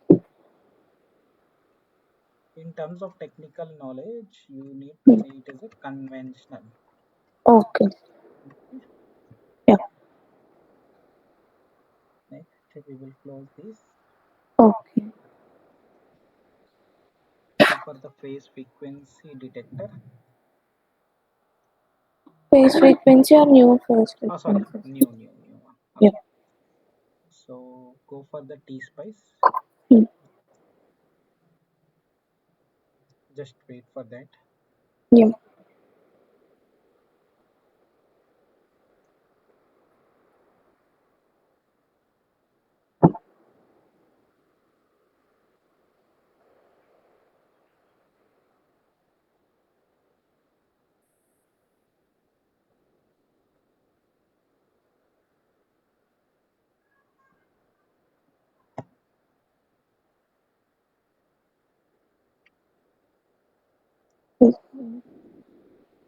in terms of technical knowledge, you need to Hmm. say it as a conventional. Okay. Okay. Yeah. Next, we will close this. Okay. Go for the phase frequency detector. Phase frequency or new phase Oh, sorry, frequency? new one. Yeah. Okay. So go for the T spice. Hmm. Just wait for that. Yeah.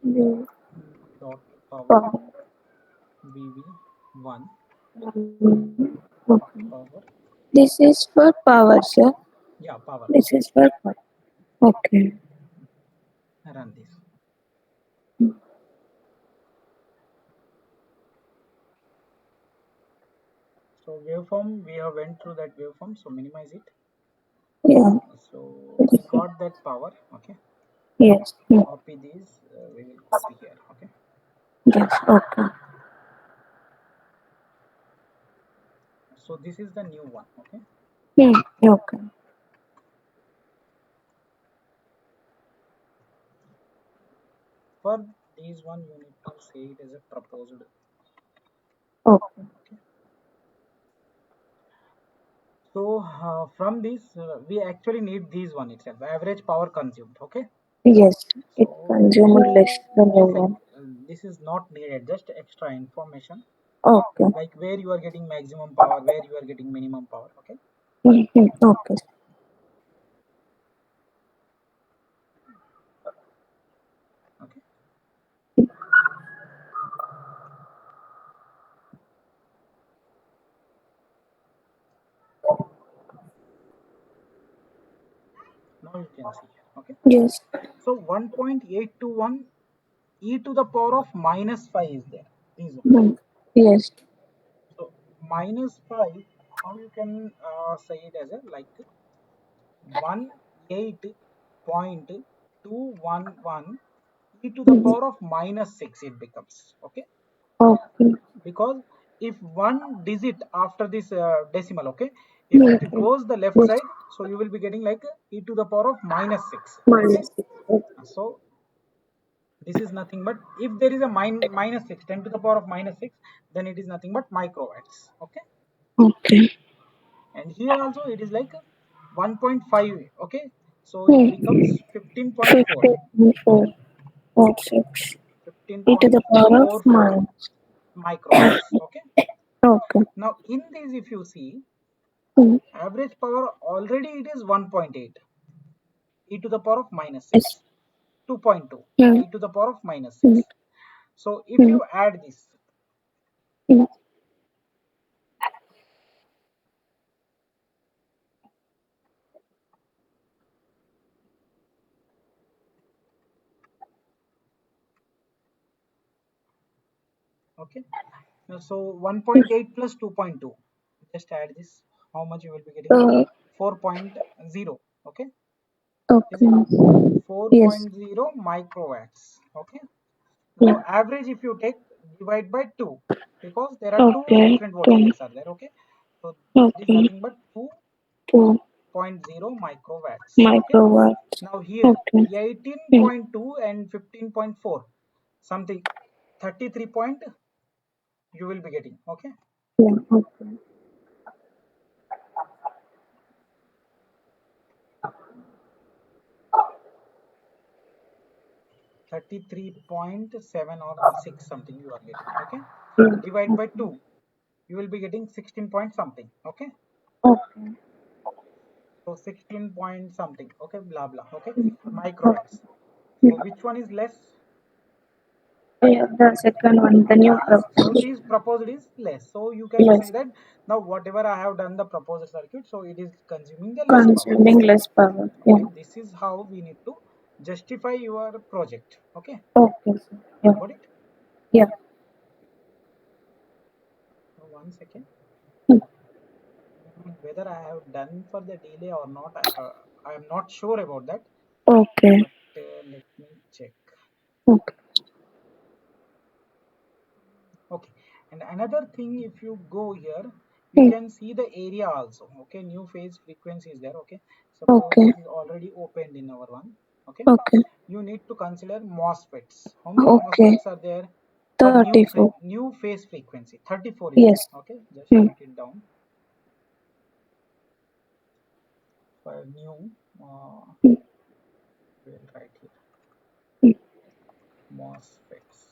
The Dot power power. VV1 Okay. power. This is for power, sir. Yeah, power. This Okay. is for power. Okay. Run this. So waveform, we have went through that waveform. So minimize it. Yeah. So This we is- got that power. Okay. Yes. Hmm. Copy these. We will copy here. Okay. Yes. Okay. So this is the new one. Okay. Hmm. Okay. For these one, you need to say it as a proposed. Okay. Okay. So from this, we actually need these one itself. Average power consumed. Okay. Yes. It So consumed less than new means like one. this is not needed. Just extra information, Okay. like where you are getting maximum power, where you are getting minimum power. Okay. Mm-hmm. Okay. Okay. Now you can see. Okay. Yes. So 1.821 e to the power of minus 5 is there. These one. Hmm. Yes. So minus 5, how you can say it as a like 18.211 e to the Hmm. power of minus 6 it becomes. Okay. Okay. Because if one digit after this decimal, okay, if Hmm. it goes the left Yes. side, so you will be getting like e to the power of minus 6. Okay. Minus 6. So this is nothing but if there is a minus 6, 10 to the power of minus 6, then it is nothing but microwatts. Okay. Okay. And here also it is like 1.5. Okay. So it Hmm. becomes 15.4. 50.4 or 6. E to the power of 15.44 minus. microwatts. Okay. Okay. Now in this, if you see, Hmm. average power already it is 1.8 e to the power of minus Yes. 6, 2.2 Hmm. e to the power of minus Hmm. 6. So if Hmm. you add this Hmm. okay. So 1.8 plus 2.2, just add this, how much you will be getting? Uh, 4.0. Okay. Is it okay. Yes. 4.0 microwatts? Okay. Yeah. So average if you take, divide by 2, because there are two Okay. different Okay. voltages are there. Okay. So that is Okay. nothing but 2 2.0 microwatts. Okay. microwatts. Now here Okay. Hmm. 18.2 and 15.4, something 33 point you will be getting. Okay. Yeah. Okay. 33.7 or 6 something you are getting. Okay. Yeah. Divide by Okay. 2, you will be getting 16 point something. Okay. Okay. So 16 point something. Okay. Blah blah. Okay. Hmm. Okay. Microwatts. Hmm. So which one is less? Yeah, the second one, the new Yeah, so proposed. this proposed is less. So you can say Yes, that now whatever I have done the proposed circuit, so it is consuming the less power. consuming less power. Yeah. Okay, this is how we need to justify your project. Okay, Okay, sir. Yeah. got it? Yeah. So 1 second. Hmm. Whether I have done for the delay or not, I am not sure about that. Okay. But let me check. Okay. Okay, and another thing, if you go here, you Hmm. can see the area also. Okay, new phase frequency is there. Okay, suppose Okay. this is already opened in our one. Okay, Okay. you need to consider MOSFETs. How many Okay. MOSFETs are there for 34. new phase frequency? 34 is there. Yes. Okay, just Hmm. write it down for new. Hmm. We'll write here Hmm. MOSFETs.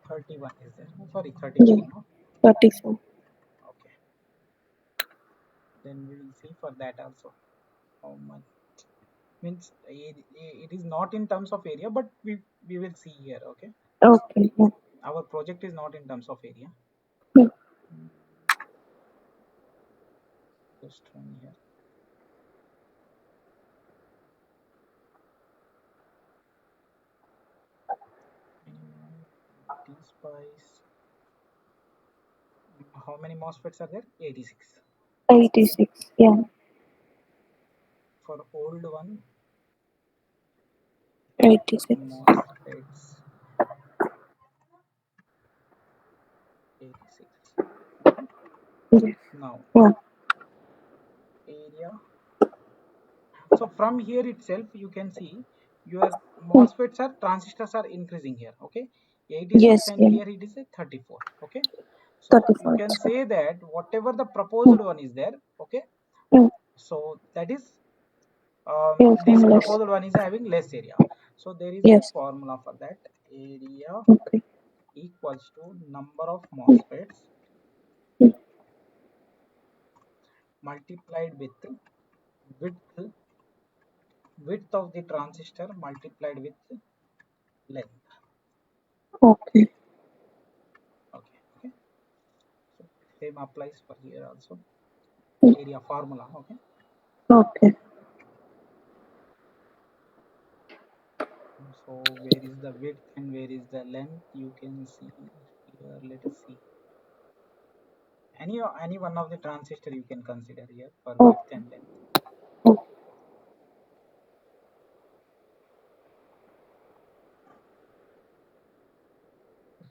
31 is there. Oh, sorry, Yeah. 34. No. 34. Okay, then we will see for that also how much means it is not in terms of area, but we will see here. Okay, Okay. Yeah. our project is not in terms of area. Hmm. Mm, just run here. Minimum spice. How many MOSFETs are there? 86. 86. Yeah. For old one, 86. MOSFETs 86. Okay, Yes. now Yeah. area. So from here itself, you can see your Hmm. MOSFETs are transistors are increasing here. Okay, 86 Yes. and Yeah. here it is a 34. Okay, so you 34. can say that whatever the Hmm. proposed one is there. Okay, Hmm. so that is Yes. this And less. proposed one is having less area. So there is a Yes. formula for that. Area Okay. equals to number of Hmm. MOSFETs Hmm. multiplied with width width of the transistor multiplied with length. Okay. Okay, okay. So same applies for here also. Hmm. Area formula. Okay. Okay. So where is the width and where is the length? You can see here. Let us see. Any one of the transistor you can consider here for Okay. width and length. Okay.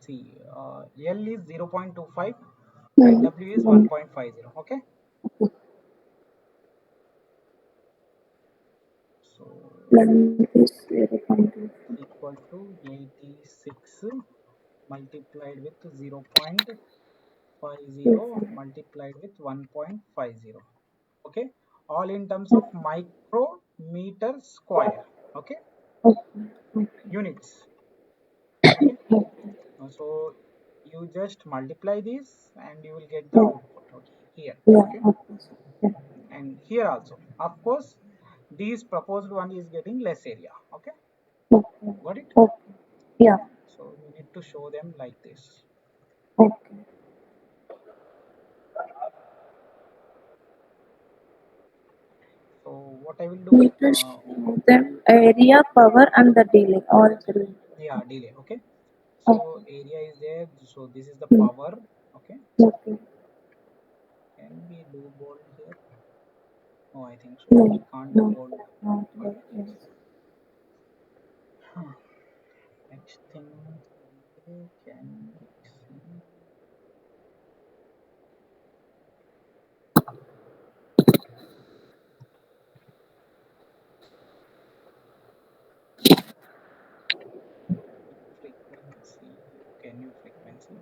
See, L is 0.25 and Hmm. W is Hmm. 1.50. Okay. So Length is 0.2. equal to 86 multiplied with 0.50 multiplied with 1.50. Okay, all in terms of micrometer square. Okay, Okay. Okay. units. Okay, Okay. so you just multiply this and you will get the Yeah. output. Okay, here. Yeah. Okay, Okay. Yeah. and here also, of course, this proposed one is getting less area. Okay, Okay. got it? Okay. Yeah. So you need to show them like this. Okay. So what I will do, Need to show them area, power, and the delay. All three. yeah, delay. Okay, so Okay. area is there. So this is the Hmm. power. Okay, Okay. can we do bold here? No, I think so. We No. can't do No. bold. Not Okay. good. Yes. Huh. Next thing, delay. Can we see frequency? Okay, new frequency.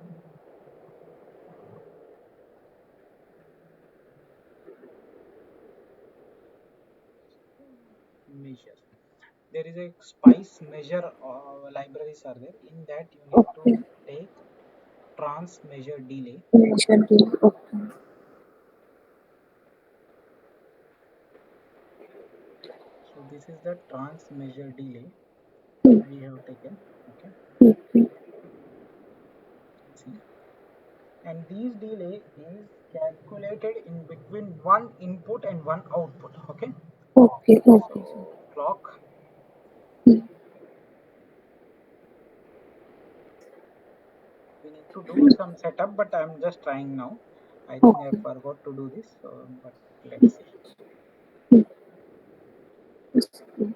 Measure. There is a spice measure libraries are there. In that you need to Okay. take trans measure delay. Measure delay. Okay. So this is the trans measure delay. we have taken. Okay, Okay. see, and these delay is calculated in between one input and one output. Okay, Okay. Okay, sir. so clock, Mm. we need to do some setup, but I'm just trying now. I think I Okay. forgot to do this, but let's see. Mm. Yes. Mm.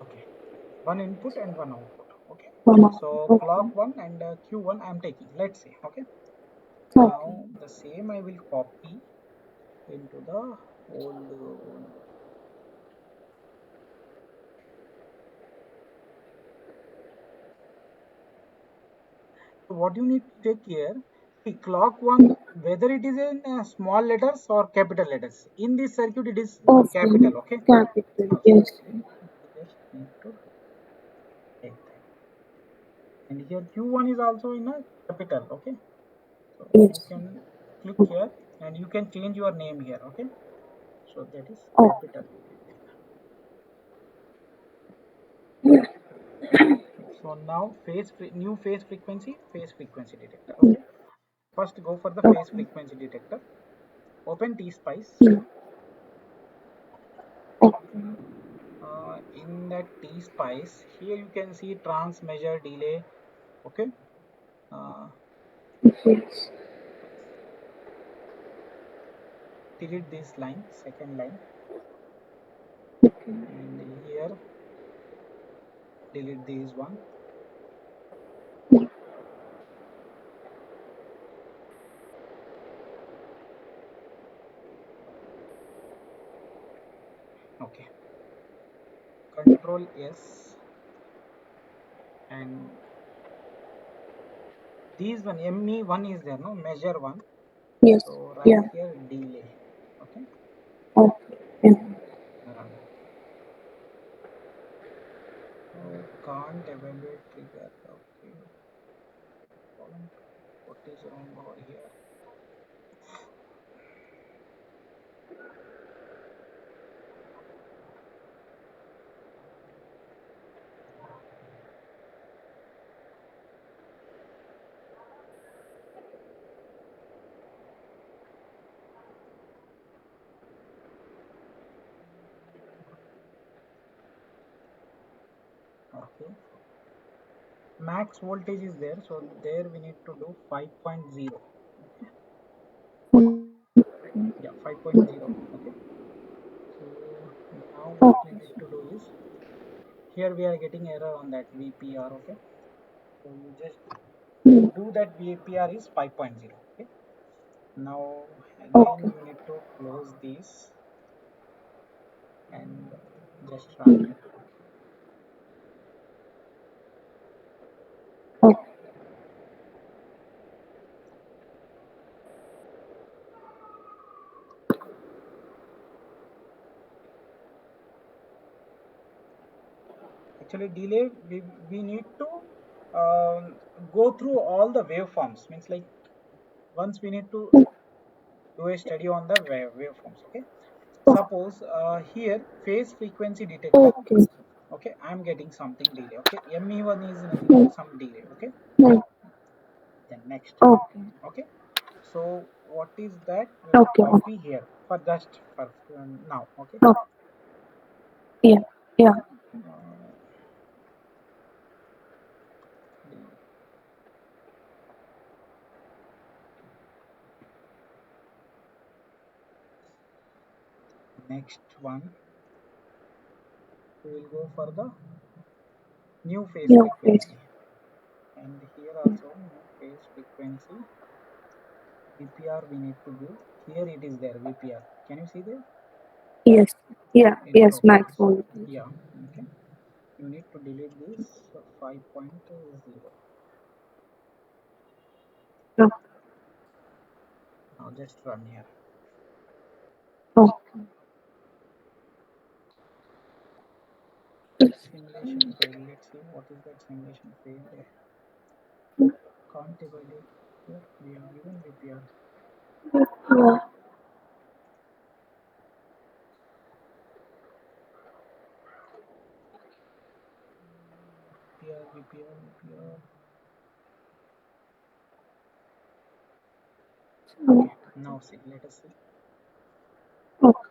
Okay, one input and one output. Okay, One more. so Okay. clock 1 and Q1 I'm taking. Let's see. Okay, Okay. now the same I will copy into the old one. So what you need to check here, see clock 1, whether it is in small letters or capital letters. In this circuit it is Okay. capital. Okay, Capital. so Yes. we just need to take that. And here Q1 is also in a capital. Okay, so you Yes. can click Okay. here and you can change your name here. Okay, so that is Oh. capital. So now new phase frequency detector. Mm. Okay, first go for the phase Okay. frequency detector. Open T-Spice. Mm. Okay. In that T-Spice, here you can see trans measure delay. Okay, uh, Yes. delete this line, second line, Okay. and here delete this one. Mm. Okay, Control S, and these one ME1 is there, no measure one. Yes. So write Yeah. here delay. Okay, Okay. Yeah. run. Oh, can't evaluate trigger. Okay, column 2. What is wrong over here? Okay, max voltage is there, so there we need to do 5.0. Okay, yeah, 5.0. Okay, so now what we Okay. need to do is, here we are getting error on that VPR. Okay, so you just Mm. do that VPR is 5.0. Okay, now again Okay. you need to close this and just run. Mm. Okay. Actually delay, we need to go through all the waveforms, means like once we need to do a study on the waveforms. Okay, suppose here phase frequency detector. Okay. Okay, I'm getting something delay. Okay, ME1 is nothing Mm. but some delay. Okay, Mm. then next. Okay. Okay, so what is that, we'll Okay. Okay. copy here for just for now. Okay, Okay. Yeah. Yeah. uh, delay. Next one, we will go for the new phase New face. frequency, and here also new phase frequency VPR we need to give. Here it is there, VPR. Can you see there? Yes. Yeah. Yes. Input. Max voltage. Yeah. Okay. You need to delete this 5.0. Okay. Now just run here. Okay. Simulation failed. Let's see what is that simulation failed. Can't evaluate. Here we have given VPR. Yeah. Mm. Okay, now see, let us see. Okay.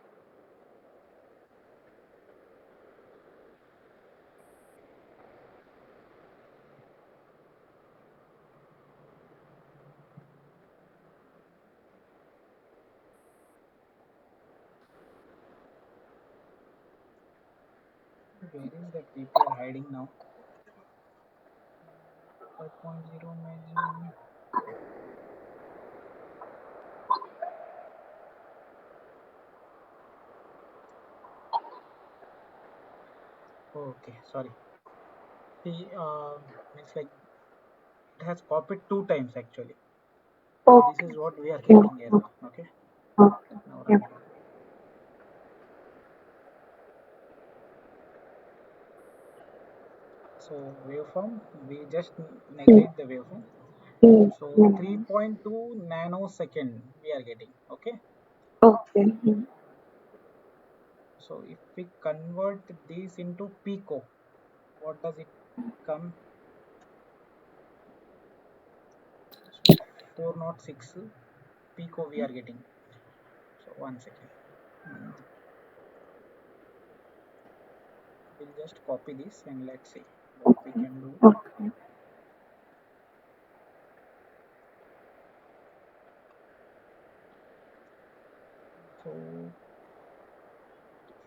Where is that VPR hiding now? 5.0 maybe. Okay, sorry. See, means like it has copied two times actually. This Okay. is what we are Yeah. getting error. Okay, Okay. now Yeah. run it. So waveform, we just Mm. neglect the waveform. Mm. So Mm. 3.2 nanosecond we are getting. Okay. Okay. Mm. So if we convert this into pico, what does it come? So 406 pico we are getting. So 1 second. Hmm. We'll just copy this and let's see what we Okay. can do. Okay. So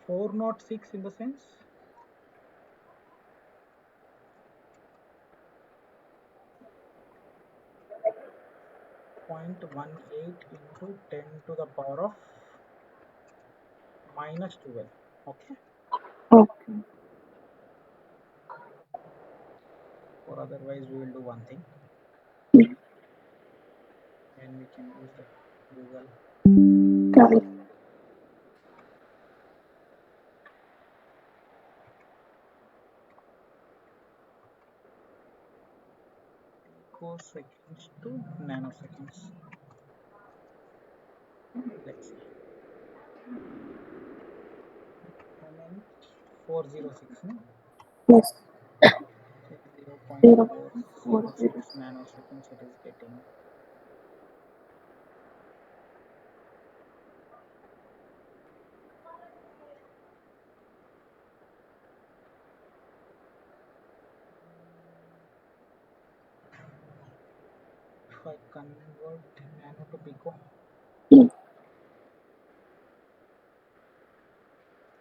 406 in the sense 0.18 into 10 to the power of minus 12. Okay. Okay. Or otherwise we will do one thing Mm. and we can use the Google Correct. picoseconds to nanoseconds. Let's see. How many? 406. No? Yes. So 0.406. 0.406 nanoseconds it is getting. If I convert nano to pico, Mm.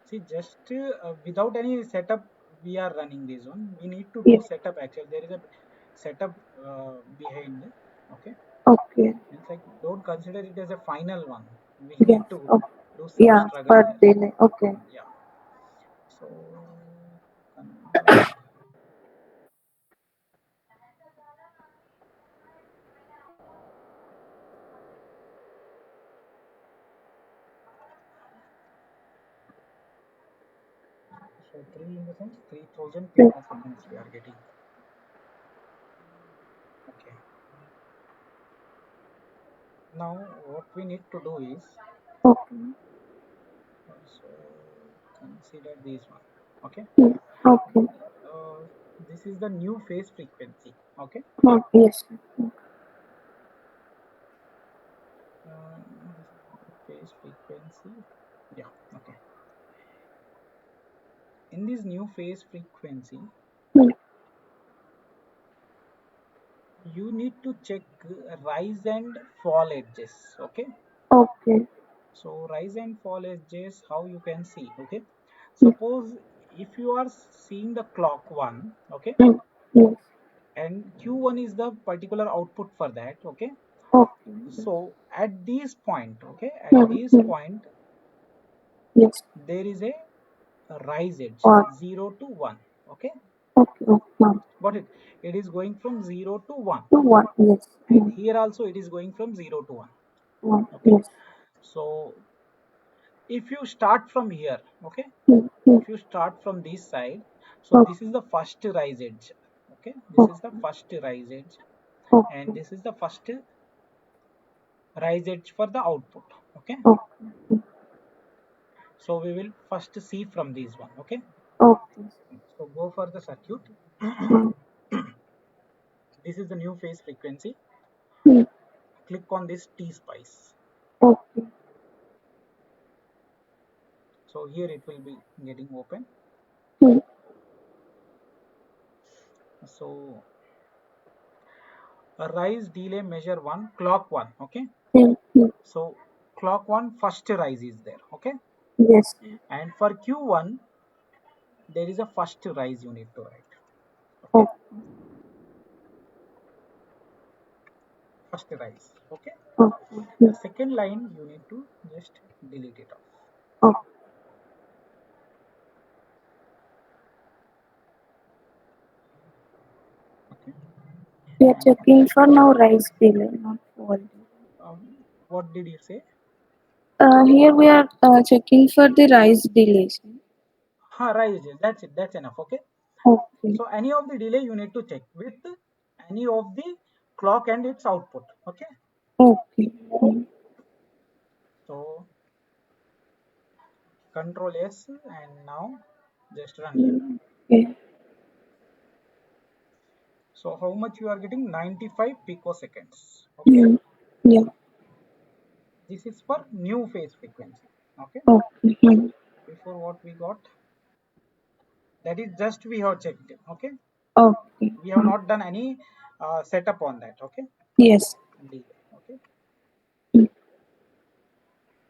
see just without any setup we are running this one. We need to do Yes. setup actually. There is a setup behind. Okay. Okay. It's like don't consider it as a final one. We Yes. need to Okay. do some Yeah. struggle For here. delay. Okay. Yeah. So convert. So 3 in the sense 3000 Mm. picoseconds we are getting. Okay. Now what we need to do is Okay. also consider this one. Okay. Mm. Okay. Uh, this is the new phase frequency. Okay. Mm. Yes. Mm. This is new phase frequency. Yeah. Okay. In this new phase frequency, Mm. you need to check rise and fall edges. Okay. Okay. So rise and fall edges, how you can see. Okay. Mm. Suppose if you are seeing the clock one. Okay. Mm. Yes. And Q1 is the particular output for that. Okay. Okay. Yes. So at this point, okay, at Mm. this Mm. point, Yes. there is a rise edge Or 0 to 1. Okay. okay. Okay. Now Got it? It is going from 0 to 1. to one. Yes. And Mm. here also it is going from 0 to 1. One. Okay. Yes. So if you start from here, okay, Mm. Mm. if you start from this side, so Okay. this is the first rise edge. Okay. This is the Okay. first rise edge. And Okay. this is the first rise edge for the output. Okay. Okay. Mm. So we will first see from this one. Okay. Okay. So go for the circuit. Mm. This is the new phase frequency. Mm. click on this T spice. Okay. So here it will be getting open. Hmm. So a rise delay measure 1, clock 1. Okay. Hmm. Hmm. So clock 1 first rise is there. Okay. Yes. And for Q1 there is a first rise you need to write. Okay. Okay. First rise. Okay. Okay. The Hmm. second line you need to just delete it off. Okay. Okay. We are And checking for now rise delay, not fall delay. what did you say? Here we are checking for the rise delays. Ha, rise. That's it. That's enough. Okay. Okay. So any of the delay you need to check with any of the clock and its output. Okay. Okay. Hmm. So Control S and now just run here. Hmm. Okay. So how much you are getting? 95 picoseconds. Okay. Hmm. Yeah. This is for new phase frequency. Okay. Okay. Hmm. Before what we got, that is just we have checked it. Okay. Okay. We have Hmm. not done any setup on that. Okay. Yes. Delay. Okay. Hmm.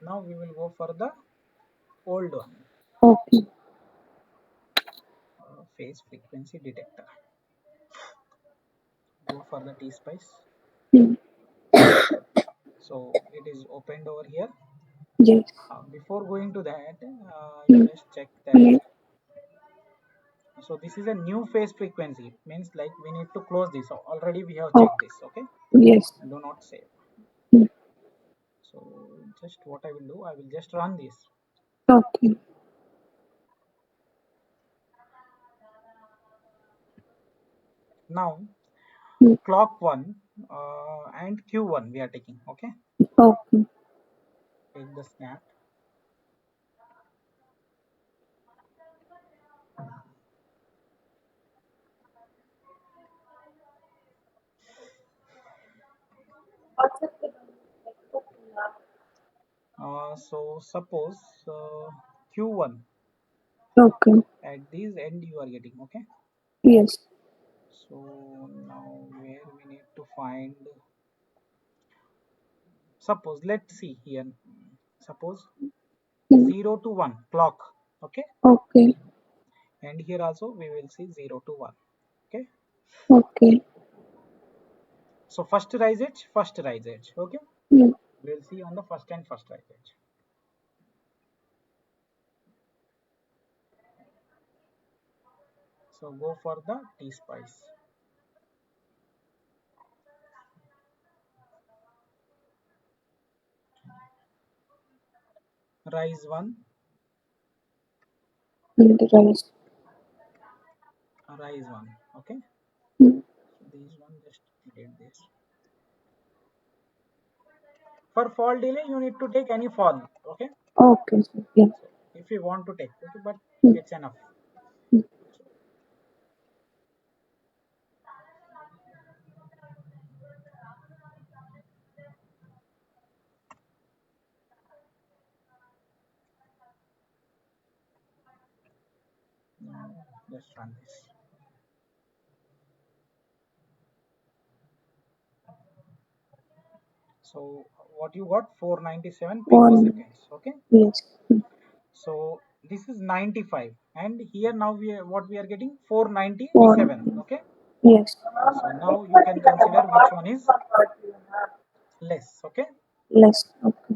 Now we will go for the old one, Okay. phase frequency detector. Go for the T spice. Hmm. So it is opened over here. Yes. Before going to that, you Hmm. just check that. Hmm. So this is a new phase frequency. Means like we need to close this. So already we have checked Okay. this. Okay. Yes. Do not save. Hmm. So just what I will do, I will just run this. Okay. Now Hmm. clock 1 and Q1 we are taking. Okay. Okay. Take the snap. So suppose Q1 Okay. at this end you are getting. Okay. Yes. So now where we need to find, suppose let's see here, suppose Hmm. 0 to 1 clock. Okay. Okay. And here also we will see 0 to 1. Okay. Okay. So first rise edge, first rise edge. Okay. Hmm. We'll see on the first and first rise edge. So go for the T spice. Rise 1, And the rise. rise 1. Okay. Hmm. So these one just delete this. For fall delay you need to take any fall. Okay. Okay. So, yeah. So if you want to take, okay, but Hmm. it's enough. Hmm. So now just run this. So what you got? 497 One. picoseconds. Okay. Yes. Hmm. So this is 95, and here now what we are getting? 497. One. Okay. Yes. So now you can consider which one is less. Okay. Less. Okay.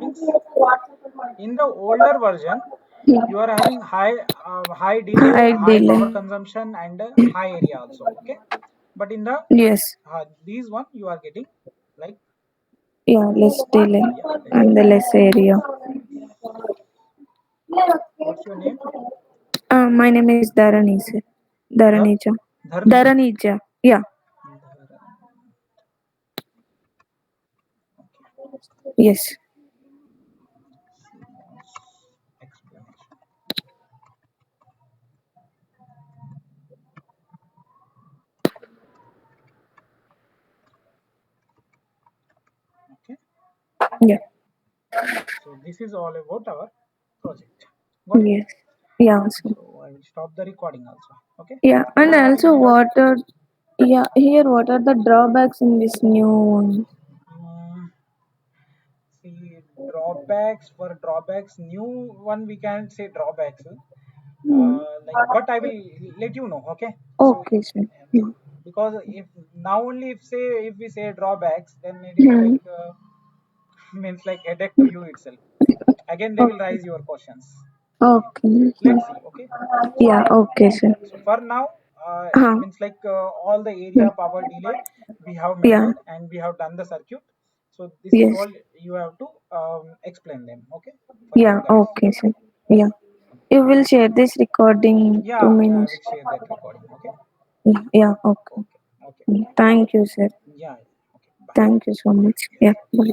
Means in the older version Yeah. you are having high delay, High high power delay. consumption, and high area also. Okay. But in the Yes. these one you are getting like, Yeah. Less delay yeah, less and the delay. less area. What's your name? My name is Dharanija. The Dharanija. Dharnija. Dharanija. Yeah. Okay. Yes. CMOS explanation. Yeah. So this is all about our project. Got it? Yes. Yeah. So, So I will stop the recording also. Okay. yeah. And Any query also, regarding? what are yeah here? What are the drawbacks in this new one? Um, See, drawbacks, for drawbacks, new one we can say drawbacks. Hmm. Like, but I will let you know. Okay. So Okay, sir. okay, Yeah. because if now only if we say drawbacks, then it is Hmm. like means like headache to you itself. Again, they will Okay. raise your questions. Okay. Okay. Let's see. Okay. Yeah. Okay, sir. So for now, Huh. means like all the area power delay we have Yeah. measured and we have done the circuit. So this is Yes. all you have to explain them. Okay, for your Yeah. guys. Okay, sir. Yeah. You will share this recording to Yeah, me. yeah, No? I will share that recording. Okay, Yeah. Yeah. Okay. okay, okay. Thank you, sir. Yeah, yeah. Okay. Bye. Thank you so much. Yeah. Yeah. Bye.